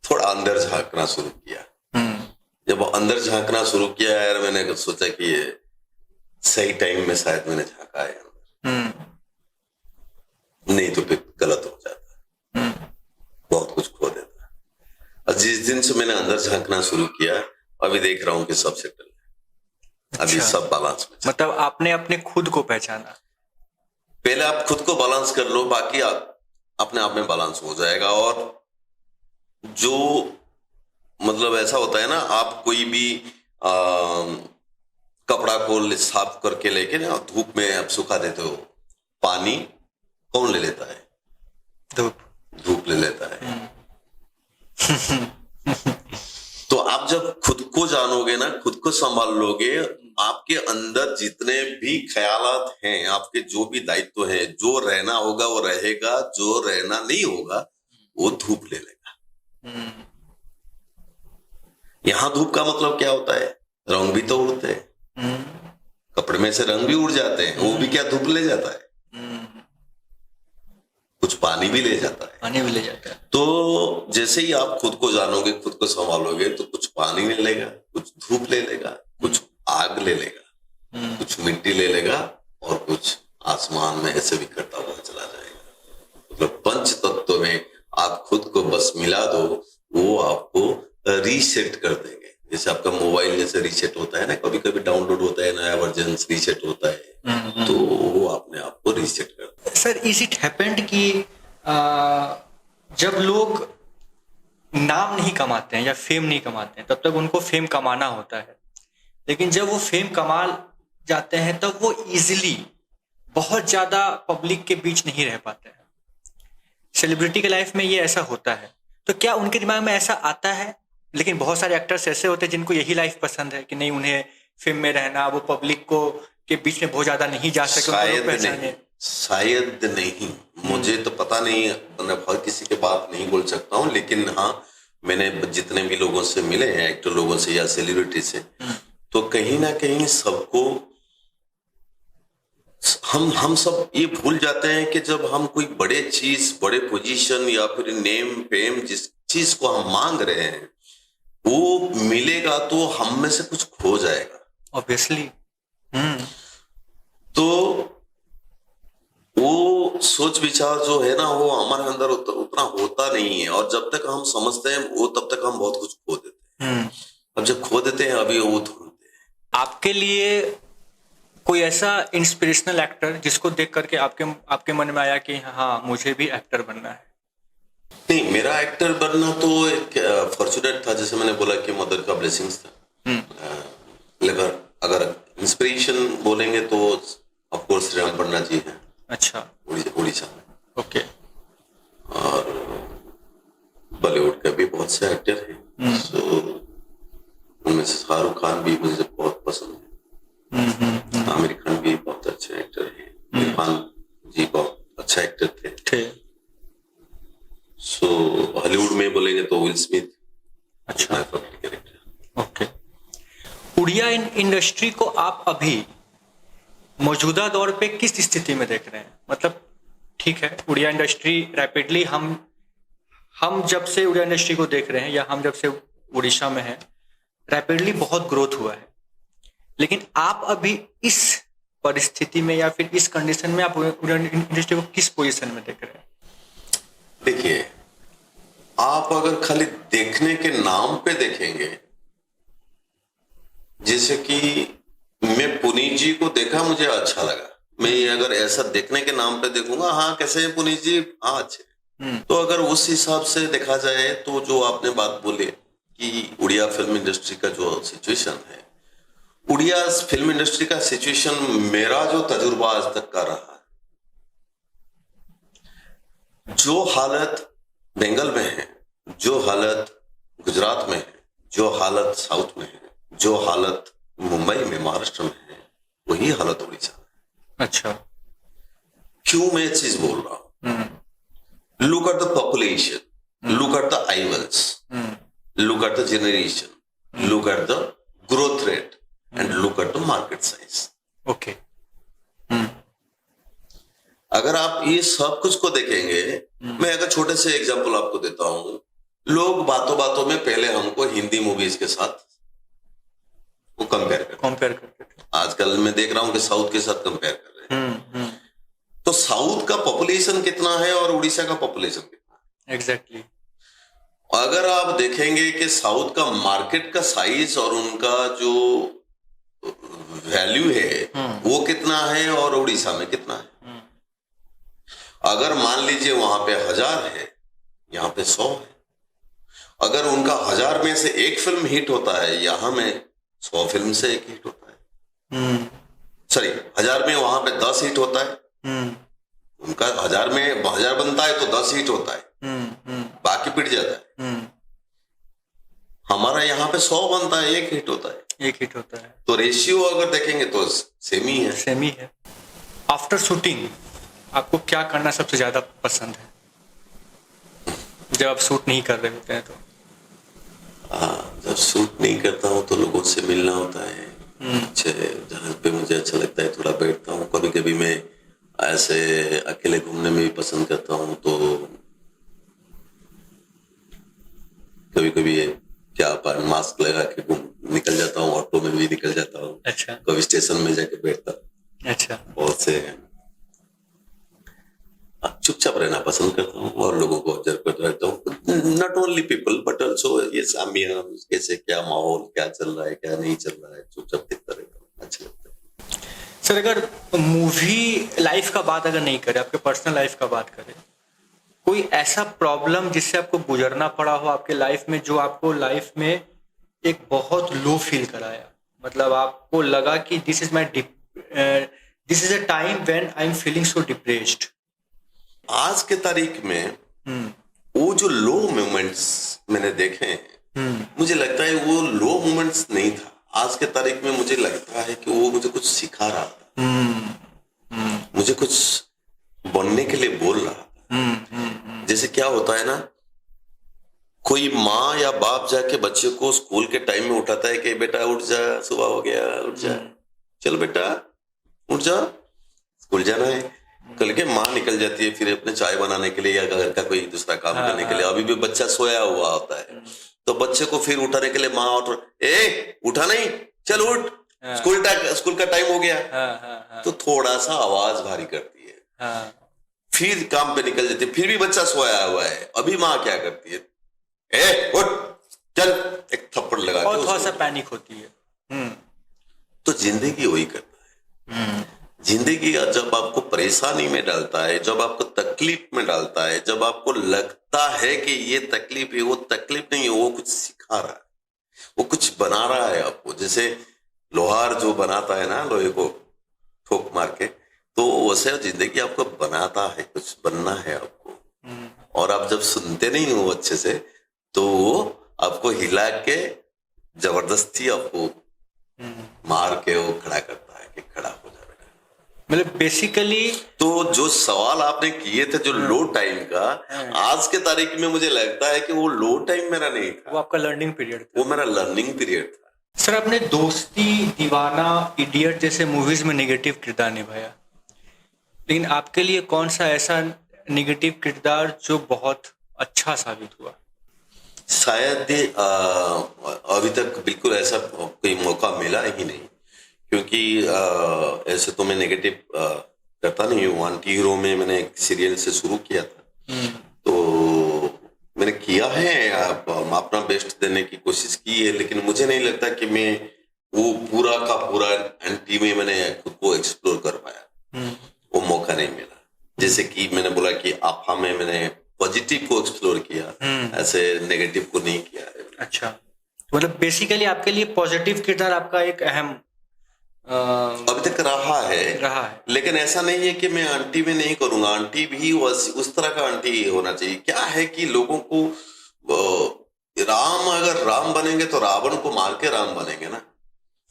थोड़ा अंदर झांकना शुरू किया। जब अंदर झांकना शुरू किया यार, मैंने सोचा कि ये सही टाइम में शायद मैंने झांका है, नहीं तो फिर गलत हो जाता, बहुत कुछ खो देता। और जिस दिन से मैंने अंदर झांकना शुरू किया, अभी देख रहा हूं कि सब सेटल है। अभी सब बैलेंस में। मतलब आपने अपने खुद को पहचाना। पहले आप खुद को बैलेंस कर लो, बाकी अपने आप में बैलेंस हो जाएगा। और जो मतलब ऐसा होता है ना, आप कोई भी कपड़ा को साफ करके लेके ना धूप में आप सुखा देते हो, पानी कौन ले लेता है? धूप ले लेता है। तो आप जब खुद को जानोगे ना, खुद को संभाल लोगे, आपके अंदर जितने भी ख्यालात हैं, आपके जो भी दायित्व है, जो रहना होगा वो रहेगा, जो रहना नहीं होगा वो धूप ले लेगा। यहां धूप का मतलब क्या होता है? रंग भी तो उड़ते हैं। कपड़े में से रंग भी उड़ जाते हैं, वो भी क्या धूप ले जाता है, कुछ पानी भी ले जाता है। पानी भी ले जाता है। तो जैसे ही आप खुद को जानोगे, खुद को संभालोगे, तो कुछ पानी ले लेगा, कुछ धूप ले लेगा, कुछ आग ले लेगा, कुछ मिट्टी ले लेगा, और कुछ आसमान में ऐसे भी करता हुआ चला जाएगा। मतलब पंच तत्व में आप खुद को बस मिला दो, वो आपको रीसेट कर देंगे। जैसे आपका मोबाइल जैसे रीसेट होता है ना, कभी कभी डाउनलोड होता है नया वर्जन, रीसेट होता है, तो वो अपने आप को रीसेट कर देगा। सर, इज इट हैपेंड कि जब लोग नाम नहीं कमाते हैं या फेम नहीं कमाते हैं, तब तक उनको फेम कमाना होता है, लेकिन जब वो फेम कमा जाते हैं तब वो इजीली बहुत ज्यादा पब्लिक के बीच नहीं रह पाते हैं। सेलिब्रिटी के लाइफ में ये ऐसा होता है, तो क्या उनके दिमाग में ऐसा आता है? लेकिन बहुत सारे एक्टर्स ऐसे होते हैं जिनको यही लाइफ पसंद है कि नहीं, उन्हें फिल्म में रहना, वो पब्लिक को के बीच में बहुत ज्यादा नहीं जा सके, शायद नहीं, मुझे तो पता नहीं, मैं हर किसी के बात नहीं बोल सकता हूँ, लेकिन हाँ, मैंने जितने भी लोगों से मिले हैं, एक्टर लोगों से या सेलिब्रिटी से, तो कहीं ना कहीं सबको हम सब ये भूल जाते हैं कि जब हम कोई बड़े चीज, बड़े पोजीशन या फिर नेम फेम, जिस चीज को हम मांग रहे हैं, वो मिलेगा तो हम में से कुछ खो जाएगा, ऑब्वियसली। तो वो सोच विचार जो है ना, वो हमारे अंदर उतना होता नहीं है, और जब तक हम समझते हैं वो, तब तक हम बहुत कुछ खो देते हैं। अब जब खो देते हैं, अभी वो ढूंढते हैं। आपके लिए कोई ऐसा इंस्पिरेशनल एक्टर जिसको देख करके आपके मन में आया कि हाँ, मुझे भी एक्टर बनना है? नहीं, मेरा एक्टर बनना तो एक फॉर्चुनेट था, जैसे मैंने बोला कि मदर का ब्लेसिंग्स था। लेकिन अगर इंस्पिरेशन बोलेंगे तो ऑफ कोर्स श्रीराम पन्ना जी हैं। अच्छा। उड़ीसा में। ओके। और बॉलीवुड के भी बहुत से एक्टर हैं, सो उनमें से शाहरुख खान भी मुझे बहुत पसंद है। आमिर खान भी बहुत अच्छे एक्टर हैं। इरफान जी बहुत अच्छा एक्टर थे। सो हॉलीवुड में बोलेंगे तो विल स्मिथ। अच्छा। ओके। उड़िया इंडस्ट्री को आप अभी मौजूदा दौर पे किस स्थिति में देख रहे हैं? मतलब ठीक है, उड़िया इंडस्ट्री रैपिडली, हम जब से उड़िया इंडस्ट्री को देख रहे हैं, या हम जब से उड़ीसा में हैं, रैपिडली बहुत ग्रोथ हुआ है, लेकिन आप अभी इस परिस्थिति में या फिर इस कंडीशन में आप उड़िया इंडस्ट्री को किस पोजीशन में देख रहे हैं? देखिए, आप अगर खाली देखने के नाम पे देखेंगे, जैसे कि मैं पुनीत जी को देखा, मुझे अच्छा लगा, मैं अगर ऐसा देखने के नाम पे देखूंगा, हाँ कैसे है पुनीत जी, हाँ अच्छे। तो अगर उस हिसाब से देखा जाए, तो जो आपने बात बोली कि उड़िया फिल्म इंडस्ट्री का जो सिचुएशन है, उड़िया फिल्म इंडस्ट्री का सिचुएशन, मेरा जो तजुर्बा आज तक का रहा, जो हालत बंगाल में है, जो हालत गुजरात में है, जो हालत साउथ में है, जो हालत मुंबई में, महाराष्ट्र में है, वही हालत उड़ीसा में। अच्छा। क्यों मैं ये चीज बोल रहा हूं? Look at the population, look at the arrivals, look at the generation, look at the growth rate, and look at the market size. Okay. अगर आप ये सब कुछ को देखेंगे, मैं अगर छोटे से एग्जांपल आपको देता हूं, लोग बातों बातों में पहले हमको हिंदी मूवीज के साथ वो कंपेयर करते थे। आजकल मैं देख रहा हूं कि साउथ के साथ कंपेयर कर रहे हैं। तो साउथ का पॉपुलेशन कितना है और उड़ीसा का पॉपुलेशन कितना है? एग्जैक्टली। अगर आप देखेंगे कि साउथ का मार्केट का साइज और उनका जो वैल्यू है वो कितना है और उड़ीसा में कितना है, अगर मान लीजिए वहां पे 1000 है, यहाँ पे 100 है, अगर उनका 1000 में से एक फिल्म हिट होता है, यहां में 100 फिल्म से एक हिट होता है। सॉरी, 1000 में वहां पे 10 हिट होता है, उनका 1000 में 1000 बनता है तो 10 हिट होता है, बाकी पिट जाता है। हमारा यहाँ पे 100 बनता है, एक हिट होता है, एक हिट होता है। तो रेशियो अगर देखेंगे तो सेम ही है। आफ्टर शूटिंग आपको क्या करना सबसे ज्यादा पसंद है, जब आप शूट नहीं कर रहे होते हैं तो? जब शूट नहीं करता हूं तो लोगों से मिलना होता है, अच्छे जहाँ पे मुझे अच्छा लगता है थोड़ा बैठता हूँ। कभी कभी मैं ऐसे अकेले घूमने में भी पसंद करता हूँ, तो कभी कभी क्या मास्क लगा के घूम निकल जाता हूँ, ऑटो में भी निकल जाता हूँ, अच्छा कभी स्टेशन में जाके बैठता हूँ। अच्छा। बहुत से चुपचाप रहना पसंद करता हूँ और लोगों को ऑब्जर्व करता रहता हूँ। Not only people but also ये एम्बियंस, कैसे क्या माहौल क्या चल रहा है क्या नहीं चल रहा है, चुपचाप देखता रहता हूँ, अच्छा लगता है। सर अगर मूवी लाइफ का बात अगर नहीं करें, आपके पर्सनल लाइफ का बात करें, कोई ऐसा प्रॉब्लम जिससे आपको गुजरना पड़ा हो आपके लाइफ में, जो आपको लाइफ में एक बहुत लो फील कराया, मतलब आपको लगा कि this is a time when I am feeling so depressed. आज के तारीख में वो जो लो मोमेंट्स मैंने देखे हैं, मुझे लगता है वो लो मोमेंट्स नहीं था। आज के तारीख में मुझे लगता है कि वो मुझे कुछ सिखा रहा था, मुझे कुछ बनने के लिए बोल रहा था। जैसे क्या होता है ना, कोई माँ या बाप जाके बच्चे को स्कूल के टाइम में उठाता है कि बेटा उठ जा, सुबह हो गया, उठ जा, चल बेटा उठ जा, स्कूल जाना है। कल के माँ निकल जाती है फिर अपने चाय बनाने के लिए या घर का कोई दूसरा काम करने के लिए, अभी भी बच्चा सोया हुआ होता है, तो बच्चे को फिर उठाने के लिए माँ उठा नहीं, चल उठ, स्कूल का टाइम हो गया। तो थोड़ा सा आवाज भारी करती है, फिर काम पे निकल जाती है, फिर भी बच्चा सोया हुआ है, अभी माँ क्या करती है, उठ, चल, एक थप्पड़ लगा और के थोड़ा सा पैनिक होती है। तो जिंदगी वही करता है। जिंदगी जब आपको परेशानी में डालता है, जब आपको तकलीफ में डालता है, जब आपको लगता है कि ये तकलीफ है, वो तकलीफ नहीं है, वो कुछ सिखा रहा है, वो कुछ बना रहा है आपको। जैसे लोहार जो बनाता है ना, लोहे को ठोक मार के, तो वैसे जिंदगी आपको बनाता है, कुछ बनना है आपको। और आप जब सुनते नहीं हो अच्छे से, तो वो आपको हिला के जबरदस्ती आपको मार के वो खड़ा करता है कि खड़ा हो जा बेटा। मतलब बेसिकली तो जो सवाल आपने किए थे जो लो टाइम का, आज के तारीख में मुझे लगता है कि वो लो टाइम मेरा नहीं था, वो आपका लर्निंग पीरियड था, वो मेरा लर्निंग पीरियड था। सर आपने दोस्ती, दीवाना, इडियट जैसे मूवीज में नेगेटिव किरदार निभाया, लेकिन आपके लिए कौन सा ऐसा नेगेटिव किरदार जो बहुत अच्छा साबित हुआ? शायद अभी तक बिल्कुल ऐसा कोई मौका मिला ही नहीं, क्योंकि ऐसे तो मैं नेगेटिव करता नहीं हूँ। एंटी हीरो में मैंने एक सीरियल से शुरू किया था, तो मैंने किया है, अपना बेस्ट देने की कोशिश की है, लेकिन मुझे नहीं लगता कि मैं वो पूरा का पूरा एंटी में मैंने खुद को एक्सप्लोर कर पाया, वो मौका नहीं मिला। जैसे कि मैंने बोला कि आफा में मैंने पॉजिटिव को एक्सप्लोर किया, ऐसे नेगेटिव को नहीं किया है। अच्छा, मतलब बेसिकली आपके लिए पॉजिटिव किरदार आपका एक अहम अभी तक रहा है, लेकिन ऐसा नहीं है कि मैं आंटी में नहीं करूंगा, आंटी भी उस तरह का आंटी होना चाहिए। क्या है कि लोगों को राम अगर राम बनेंगे तो रावण को मार के राम बनेंगे ना।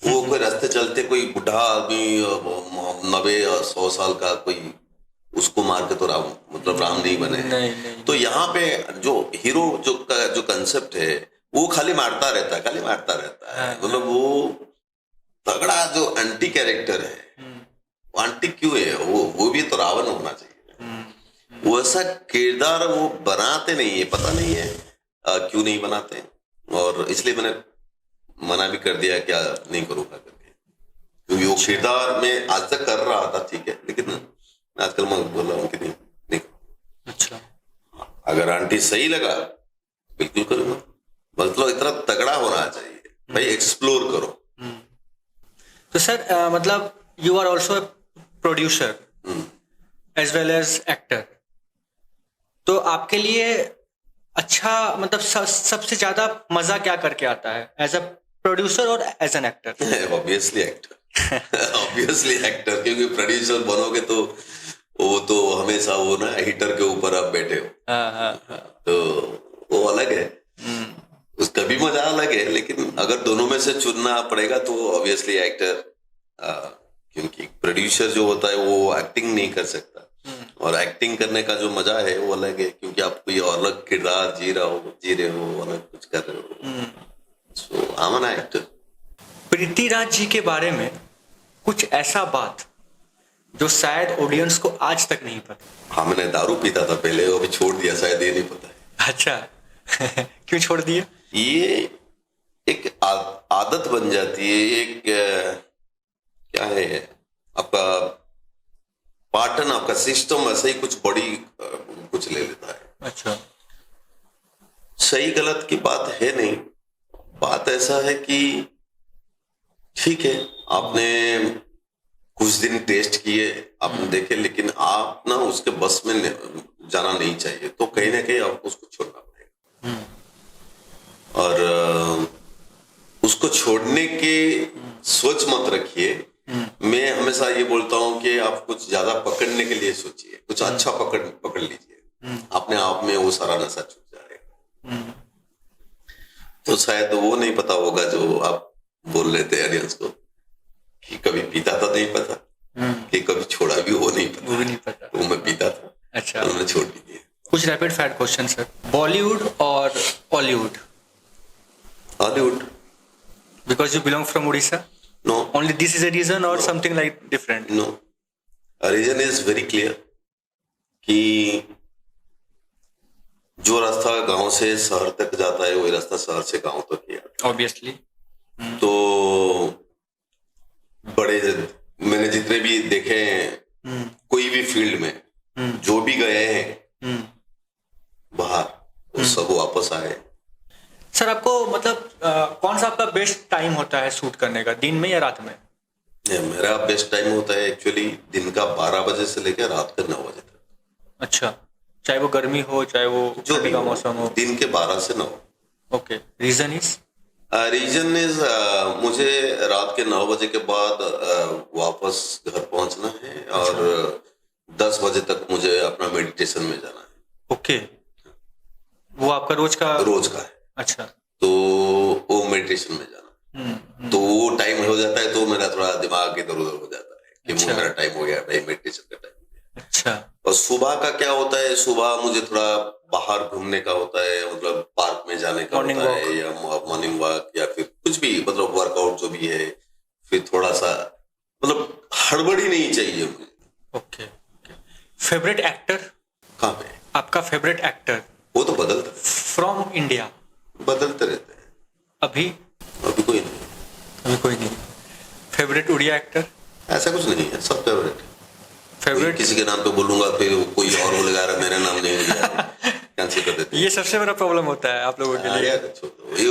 वो कोई रास्ते चलते कोई बुढ़ा आदमी 90-100 साल का कोई, उसको मार के तो राम मतलब राम नहीं बने। नहीं। तो यहाँ पे जो हीरो जो कंसेप्ट है वो खाली मारता रहता है, मतलब वो तगड़ा जो एंटी कैरेक्टर है, वो एंटी क्यों है, वो भी तो रावण होना चाहिए। वैसा किरदार वो बनाते नहीं है, पता नहीं है क्यों नहीं बनाते, और इसलिए मैंने मना भी कर दिया क्या नहीं करूंगा करके, क्योंकि वो किरदार में आज तक कर रहा था ठीक है, लेकिन आजकल मैं बोल रहा हूँ कि नहीं। अच्छा, अगर आंटी सही लगा बिल्कुल करूंगा, मतलब इतना तगड़ा होना चाहिए भाई, एक्सप्लोर करो। तो सर मतलब you are also producer as well as actor, तो आपके लिए अच्छा मतलब सबसे ज्यादा मजा क्या करके आता है, एज अ प्रोड्यूसर और as an actor? Obviously actor, क्योंकि प्रोड्यूसर बनोगे तो वो तो हमेशा वो ना हीटर के ऊपर आप बैठे हो, तो वो अलग है, उसका भी मजा अलग है। लेकिन अगर दोनों में से चुनना पड़ेगा तो ऑब्वियसली एक्टर, क्योंकि प्रोड्यूसर जो होता है वो एक्टिंग नहीं कर सकता, और एक्टिंग करने का जो मजा है वो अलग है, क्योंकि आप कोई अलग किरदार जी रहे हो, अलग कुछ कर रहे हो। So I am an actor. Prithviraj ji के बारे में कुछ ऐसा बात जो शायद ऑडियंस को आज तक नहीं पता। हाँ, मैंने दारू पीता था पहले, अभी छोड़ दिया, शायद ये नहीं पता है। अच्छा क्यों छोड़ दिए? ये एक आदत बन जाती है, एक क्या है आपका पैटर्न, आपका सिस्टम ऐसे ही कुछ बड़ी कुछ ले लेता है। अच्छा, सही गलत की बात है नहीं, बात ऐसा है कि ठीक है, आपने कुछ दिन टेस्ट किए, आपने देखे, लेकिन आप ना उसके बस में जाना नहीं चाहिए, तो कहीं ना कहीं आपको उसको छोड़ना पड़ेगा। और उसको छोड़ने की सोच मत रखिए। मैं हमेशा ये बोलता हूँ कि आप कुछ ज्यादा पकड़ने के लिए सोचिए, कुछ अच्छा पकड़ लीजिए, अपने आप में वो सारा नशा छूट जाएगा। तो शायद वो नहीं पता होगा जो आप बोल रहे थे ऑडियंस को, कि कभी पीता था नहीं पता, कि कभी छोड़ा भी वो नहीं पता। वो भी नहीं पता। वो मैं पीता था। अच्छा, उन्होंने छोड़ भी दिया। कुछ rapid fire question sir. Bollywood और Hollywood? Hollywood. Because you belong from Orissa? No, only this is a reason और something like different? No, reason is very clear कि जो रास्ता गांव से शहर तक जाता है, वही रास्ता शहर से गांव तक ही आता है। ऑब्वियसली। तो बड़े, मैंने जितने भी देखे हैं कोई भी फील्ड में, जो भी गए हैं बाहर, वो सब वापस आए। सर आपको मतलब कौन सा आपका बेस्ट टाइम होता है शूट करने का, दिन में या रात में? मेरा बेस्ट टाइम होता है एक्चुअली दिन का 12 बजे से लेकर रात के 9 बजे तक। अच्छा, चाहे वो गर्मी हो चाहे वो जो ठंडी का मौसम हो? दिन के 12 से 9। Okay, reason is? Reason is मुझे रात के 9 बजे के बाद वापस घर पहुंचना है, और 10 बजे तक मुझे अपना मेडिटेशन में जाना है। ओके, वो आपका रोज का है। अच्छा, तो वो मेडिटेशन में जाना, तो वो टाइम हो जाता है, तो मेरा थोड़ा दिमाग इधर उधर हो जाता है कि अच्छा। मेरा टाइम हो गया भाई, मेडिटेशन का टाइम हो गया। अच्छा, और सुबह का क्या होता है, सुबह मुझे थोड़ा बाहर घूमने का होता है, मतलब पार्क में जाने का Morning होता walk। है, या मॉर्निंग वॉक, या फिर कुछ भी, मतलब वर्कआउट जो भी है। फिर थोड़ा सा मतलब हड़बड़ी नहीं चाहिए मुझे। ओके। Favourite actor? कहाँ पे? आपका फेवरेट एक्टर वो तो बदलता फ्रॉम इंडिया? है, बदलते रहते हैं। अभी? अभी कोई नहीं, अभी कोई नहीं। Favourite Odia actor? ऐसा कुछ नहीं है, सब फेवरेट है। फेवरेट? किसी के नाम पे बोलूंगा फिर कोई और बोलेगा अरे मेरा नाम नहीं लिया, कैंसिल कर देते हैं। ये सबसे बड़ा प्रॉब्लम होता है आप लोगों के लिए। यार छोड़ो, ये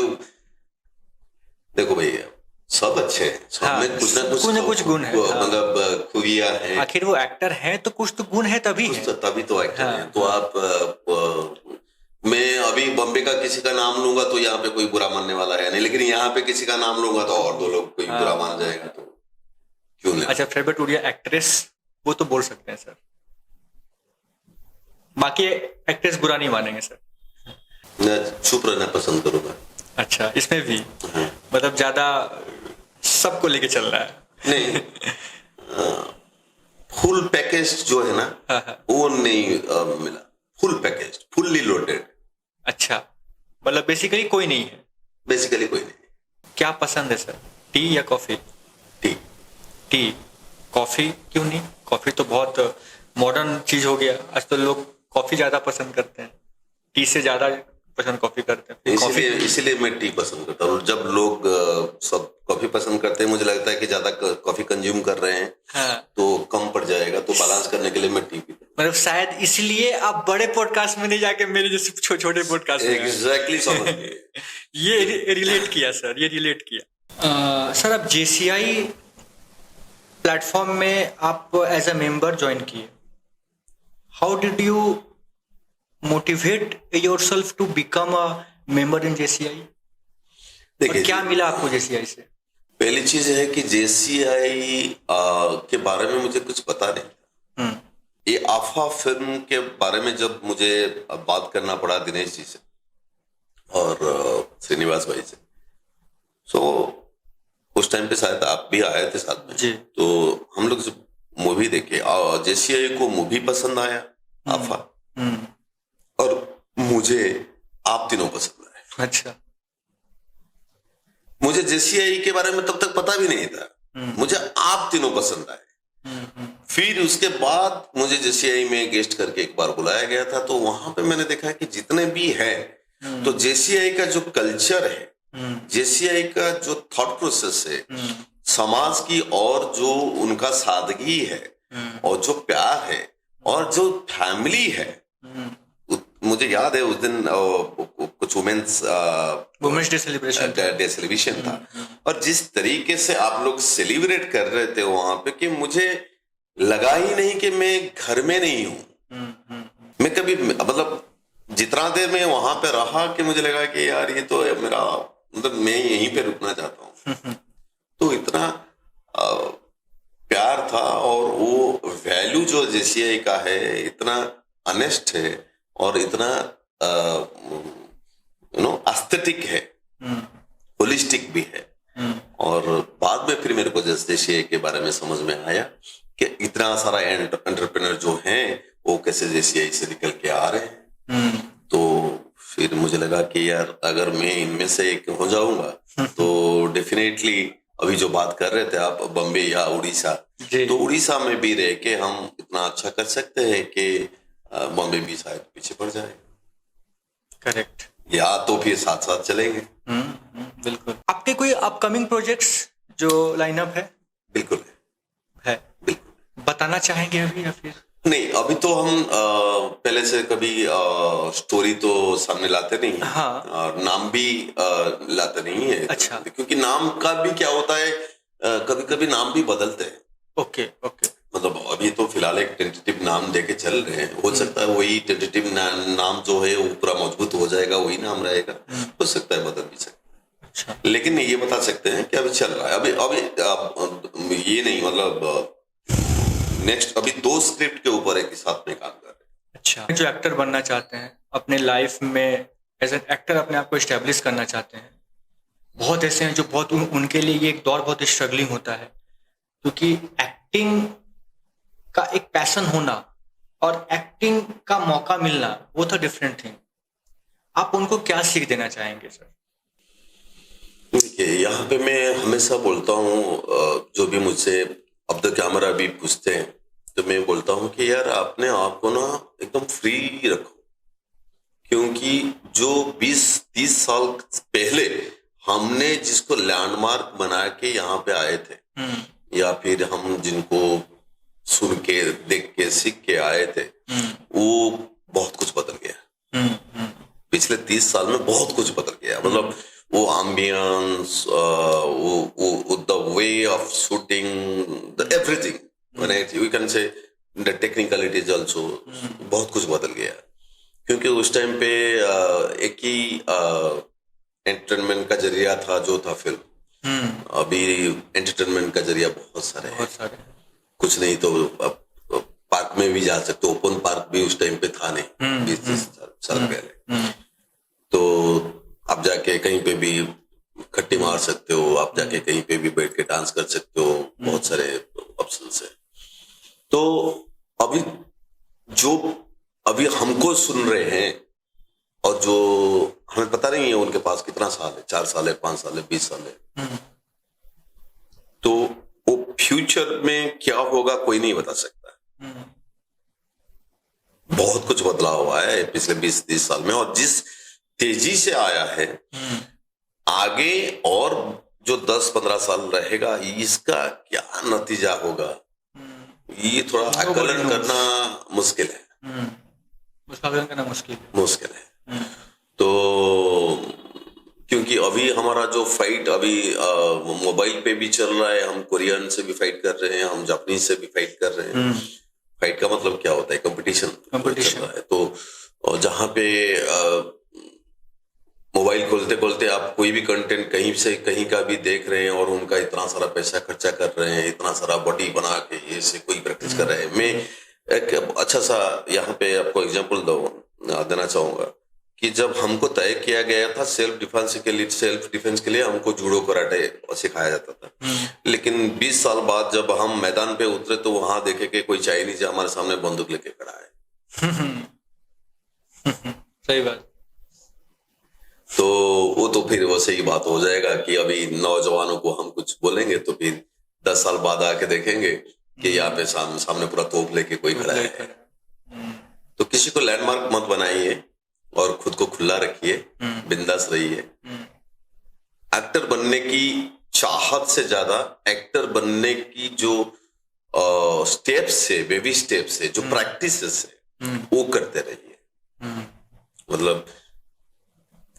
देखो भैया, सब अच्छे हैं, सब हाँ, में कुछ ना कुछ गुण है। मतलब खूबियां हैं। आखिर वो एक्टर है तो कुछ तो गुण है, तभी है। तभी तो एक्टर हाँ। है। तो आप मैं अभी बॉम्बे का किसी का नाम लूंगा तो यहाँ पे कोई बुरा मानने वाला है नहीं, लेकिन यहाँ पे किसी का नाम लूंगा तो और 2 लोग कोई बुरा मान जाएगा, तो क्यों नहीं। अच्छा, फेवरेट उड़िया एक्ट्रेस वो तो बोल सकते हैं सर, बाकी एक्ट्रेस बुरा नहीं मानेंगे सर? मैं चुप रहना पसंद करूंगा। अच्छा, इसमें भी हाँ। मतलब ज्यादा सबको लेके चल रहा है? नहीं, फुल पैकेज जो है ना, हाँ। वो नहीं मिला। Full package, fully loaded. अच्छा, मतलब बेसिकली कोई नहीं है? बेसिकली कोई नहीं। क्या पसंद है सर, टी या कॉफी? टी। टी। कॉफी क्यों नहीं? कॉफी तो बहुत मॉडर्न चीज हो गया, आज तो लोग कॉफी ज्यादा पसंद करते हैं, टी से ज्यादा पसंद कॉफी करते हैं। इसीलिए मैं टी पसंद करता हूँ। जब लोग सब कॉफी पसंद करते हैं, मुझे लगता है कि ज्यादा कॉफी कंज्यूम कर रहे हैं, हाँ। तो कम पड़ जाएगा, तो बैलेंस करने के लिए मैं टी पीता हूँ। मतलब शायद इसलिए आप बड़े पॉडकास्ट में नहीं जाके मेरे जैसे छोटे पॉडकास्ट में एग्जैक्टली समझ गए। ये रिलेट किया सर, ये रिलेट किया। सर आप JCI प्लेटफॉर्म में आप एज अ मेंबर ज्वाइन किए, how did you motivate yourself to become a member in JCI? देखिए, क्या मिला आपको JCI से? पहली चीज है कि JCI के बारे में मुझे कुछ पता नहीं। ये आफा फिल्म के बारे में जब मुझे बात करना पड़ा दिनेश जी से और श्रीनिवास भाई से, सो उस टाइम पे शायद आप भी आए थे साथ में जी। तो हम लोग मूवी देखे, JCI को मूवी पसंद आया, आफा, और मुझे आप तीनों पसंद आए। अच्छा। मुझे मुझे जेसीआई के बारे में तब तक पता भी नहीं था। मुझे आप तीनों पसंद आए। फिर उसके बाद मुझे जेसीआई में गेस्ट करके एक बार बुलाया गया था, तो वहां पे मैंने देखा कि जितने भी है, तो जेसीआई का जो कल्चर है, जेसीआई का जो थॉट प्रोसेस है, समाज की और जो उनका सादगी है और जो प्यार है और जो फैमिली है। मुझे याद है उस दिन कुछ वुमेन्स डे सेलिब्रेशन था, और जिस तरीके से आप लोग सेलिब्रेट कर रहे थे वहां पे, कि मुझे लगा ही नहीं कि मैं घर में नहीं हूं। मैं कभी मतलब जितना देर में वहां पे रहा कि मुझे लगा कि यार ये तो मेरा मतलब मैं यहीं पे रुकना चाहता हूँ। तो इतना प्यार था, और वो वैल्यू जो जेसीआई का है इतना ऑनेस्ट है और इतना एस्थेटिक है, होलिस्टिक भी है। और बाद में फिर मेरे को जेसीआई के बारे में समझ में आया कि इतना सारा एंटरप्रेन्योर जो हैं वो कैसे जेसीआई से निकल के आ रहे हैं। तो फिर मुझे लगा कि यार अगर मैं इनमें से एक हो जाऊंगा तो डेफिनेटली, अभी जो बात कर रहे थे आप बॉम्बे या उड़ीसा, तो उड़ीसा में भी रह के हम इतना अच्छा कर सकते हैं कि बॉम्बे भी शायद पीछे पड़ जाए। करेक्ट। या तो फिर साथ साथ चलेंगे। बिल्कुल। आपके कोई अपकमिंग प्रोजेक्ट्स जो लाइनअप है? बिल्कुल है। बिल्कुल। बताना चाहेंगे अभी या फिर नहीं? अभी तो हम पहले से कभी स्टोरी तो सामने लाते नहीं है। हाँ। और नाम भी लाते नहीं है। अच्छा। क्योंकि नाम का भी क्या होता है, कभी कभी नाम भी बदलते हैं। Okay okay. मतलब अभी तो फिलहाल एक टेंटेटिव नाम देके चल रहे हैं, हो सकता है वही टेंटेटिव नाम जो है वो पूरा मजबूत हो जाएगा, वही नाम रहेगा। हो सकता है बदल भी सकता है। अच्छा। लेकिन ये बता सकते हैं कि अभी चल रहा है। अभी ये नहीं, मतलब नेक्स्ट अभी 2 स्क्रिप्ट के ऊपर एक साथ में काम कर रहे हैं। अच्छा। जो एक्टर बनना चाहते हैं, अपने लाइफ में एज एन एक्टर अपने आप को एस्टेब्लिश करना चाहते हैं, बहुत ऐसे हैं जो बहुत उनके लिए ये एक दौर बहुत स्ट्रगलिंग होता है, क्योंकि एक्टिंग का एक पैशन होना और एक्टिंग का मौका मिलना वो तो डिफरेंट थिंग। आप उनको क्या सीख देना चाहेंगे सर? देखिए, यहाँ पे मैं हमेशा बोलता हूँ, जो भी मुझसे अब द कैमरा भी पूछते हैं तो मैं बोलता हूँ कि यार अपने आप को ना एकदम फ्री रखो, क्योंकि जो 20-30 साल पहले हमने जिसको लैंडमार्क बना के यहाँ पे आए थे, या फिर हम जिनको सुन के देख के सीख के आए थे, वो बहुत कुछ बदल गया। पिछले 30 साल में बहुत कुछ बदल गया। मतलब वो एम्बियंस, वो the way of shooting, the everything, we can say the technicalities also, बहुत कुछ बदल गया। क्योंकि उस टाइम पे एक ही एंटरटेनमेंट का जरिया था जो था फिल्म। अभी एंटरटेनमेंट का जरिया बहुत सारे। कुछ नहीं तो पार्क में भी जा सकते, ओपन पार्क भी उस टाइम पे था नहीं 20-30 साल पहले। तो आप जाके कहीं पे भी खट्टी मार सकते हो, आप जाके कहीं पे भी बैठ के डांस कर सकते हो, बहुत सारे ऑप्शंस है। तो अभी हमको सुन रहे हैं और जो हमें पता नहीं है उनके पास कितना साल है, 4 साल है, 5 साल है, 20 साल है, तो वो फ्यूचर में क्या होगा कोई नहीं बता सकता। बहुत कुछ बदलाव हुआ है पिछले 20-30 साल में, और जिस तेजी से आया है आगे और जो 10-15 साल रहेगा, इसका क्या नतीजा होगा ये थोड़ा आकलन करना मुश्किल है। उसका आकलन करना मुश्किल है। तो क्योंकि अभी हमारा जो फाइट अभी मोबाइल पे भी चल रहा है, हम कोरियन से भी फाइट कर रहे हैं, हम जापानीज से भी फाइट कर रहे हैं। फाइट का मतलब क्या होता है? कंपटीशन चल रहा है। तो जहां पे मोबाइल खोलते खोलते आप कोई भी कंटेंट कहीं से कहीं का भी देख रहे हैं और उनका इतना सारा पैसा खर्चा कर रहे हैं, इतना सारा बॉडी बना के ये से कोई प्रैक्टिस कर रहे हैं। मैं एक अच्छा सा यहाँ पे आपको एग्जांपल देना चाहूंगा कि जब हमको तय किया गया था सेल्फ डिफेंस के लिए हमको जूडो कराटे सिखाया जाता था, लेकिन 20 साल बाद जब हम मैदान पे उतरे तो वहां देखे कि कोई चाइनीज हमारे सामने बंदूक लेके खड़ा है। सही बात। तो वो तो फिर वैसे ही बात हो जाएगा कि अभी नौजवानों को हम कुछ बोलेंगे तो फिर 10 साल बाद आके देखेंगे कि यहाँ पे सामने पूरा तोप लेके कोई खड़ा है। तो किसी को लैंडमार्क मत बनाइए और खुद को खुला रखिए, बिंदास रहिए। एक्टर बनने की चाहत से ज्यादा एक्टर बनने की जो स्टेप्स है, बेबी स्टेप्स है, जो प्रैक्टिस है, वो करते रहिए। मतलब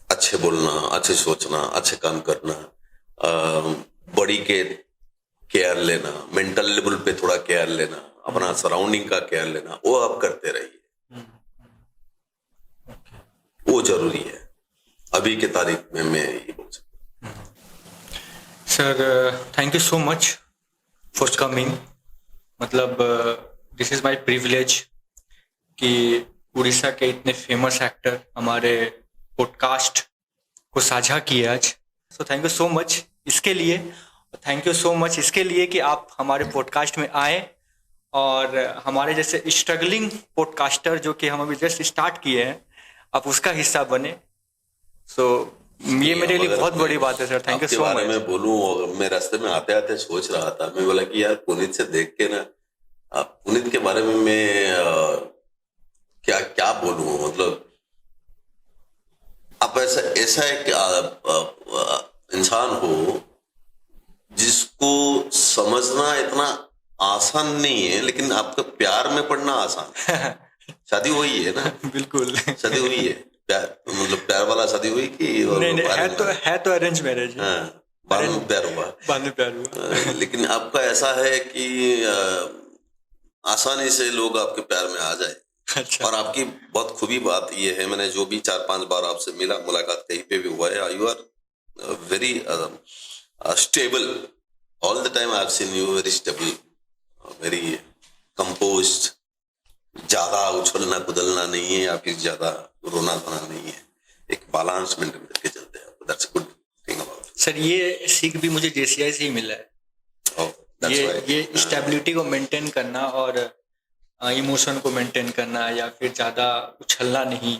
अच्छे बोलना, अच्छे सोचना, अच्छे काम करना, बॉडी के केयर लेना, मेंटल लेवल पे थोड़ा केयर लेना, अपना सराउंडिंग का केयर लेना, वो आप करते रहिए। वो जरूरी है अभी के तारीख में, मैं ये बोल सकता हूँ। Sir thank you so much for coming. मतलब दिस इज माय प्रिविलेज कि उड़ीसा के इतने फेमस एक्टर हमारे पॉडकास्ट को साझा किए आज। So thank you so much इसके लिए। थैंक यू सो मच इसके लिए कि आप हमारे पॉडकास्ट में आए और हमारे जैसे स्ट्रगलिंग पॉडकास्टर जो कि हम अभी जस्ट स्टार्ट किए हैं, आप उसका हिस्सा बने। सो ये मेरे लिए बहुत बड़ी बात है sir. Thank you so much. मैं बोलूं, मैं रास्ते में आते आते सोच रहा था, मैं बोला कि यार पुनीत से देख के ना, पुनीत के बारे में मैं क्या क्या बोलूं। मतलब आप ऐसा एक इंसान हो जिसको समझना इतना आसान नहीं है, लेकिन आपका प्यार में पड़ना आसान है। शादी हुई है ना? बिल्कुल शादी हुई है। प्यार मतलब प्यार वाला शादी हुई कि नहीं, है तो अरेंज मैरिज। हाँ, बाद में प्यार हुआ। बाद में प्यार हुआ। लेकिन आपका ऐसा है कि आसानी से लोग आपके प्यार में आ जाए। अच्छा। और आपकी बहुत खूबी बात ये है, मैंने जो भी 4-5 बार आपसे मुलाकात कहीं पे भी हुआ है, you are very stable all the time. I have seen you very stable, very composed. ज्यादा उछलना कुदलना नहीं है या फिर ज्यादा रोना धोना नहीं है, एक बैलेंस मेंटेन करके चलते हैं। That's good thing about. Sir ये सीख भी मुझे जेसीआई से ही मिला है। ये स्टेबिलिटी को मेंटेन करना और इमोशन को मेंटेन करना, या फिर ज्यादा उछलना नहीं,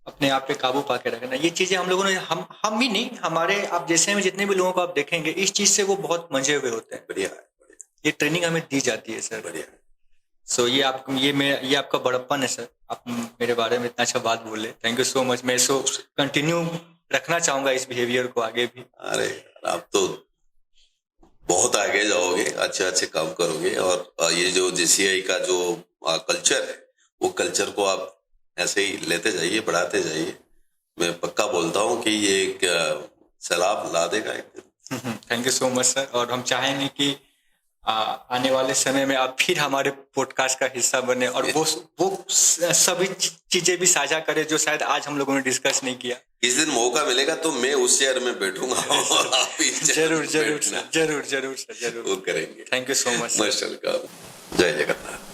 अपने आप पे काबू पा के रखना, ये चीजें हम लोगों ने हम ही नहीं, हमारे आप जैसे में जितने भी लोगों को आप देखेंगे इस चीज से वो बहुत मंजे हुए होते हैं। बढ़िया। ये ट्रेनिंग हमें दी जाती है सर। बढ़िया। सो ये आपका बड़प्पन है सर। आप मेरे बारे में इतना अच्छा बात बोले, थैंक यू सो मच। मैं इसको कंटिन्यू रखना चाहूंगा, इस बिहेवियर को आगे भी। अरे आप तो बहुत आगे जाओगे, अच्छे अच्छे काम करोगे। और ये जो जेसीआई का जो कल्चर है, वो कल्चर को आप ऐसे ही लेते जाइए, बढ़ाते जाइए। मैं पक्का बोलता हूँ कि ये एक सैलाब ला देगा एक दिन। Thank you so much sir. और हम चाहेंगे कि आने वाले समय में आप फिर हमारे पॉडकास्ट का हिस्सा बने और वो सभी चीजें भी साझा करें जो शायद आज हम लोगों ने डिस्कस नहीं किया। इस दिन मौका मिलेगा तो मैं उस चेयर में बैठूंगा और आप जरूर सर, जरूर। वो करेंगे। Thank you so much. जय जगन्नाथ।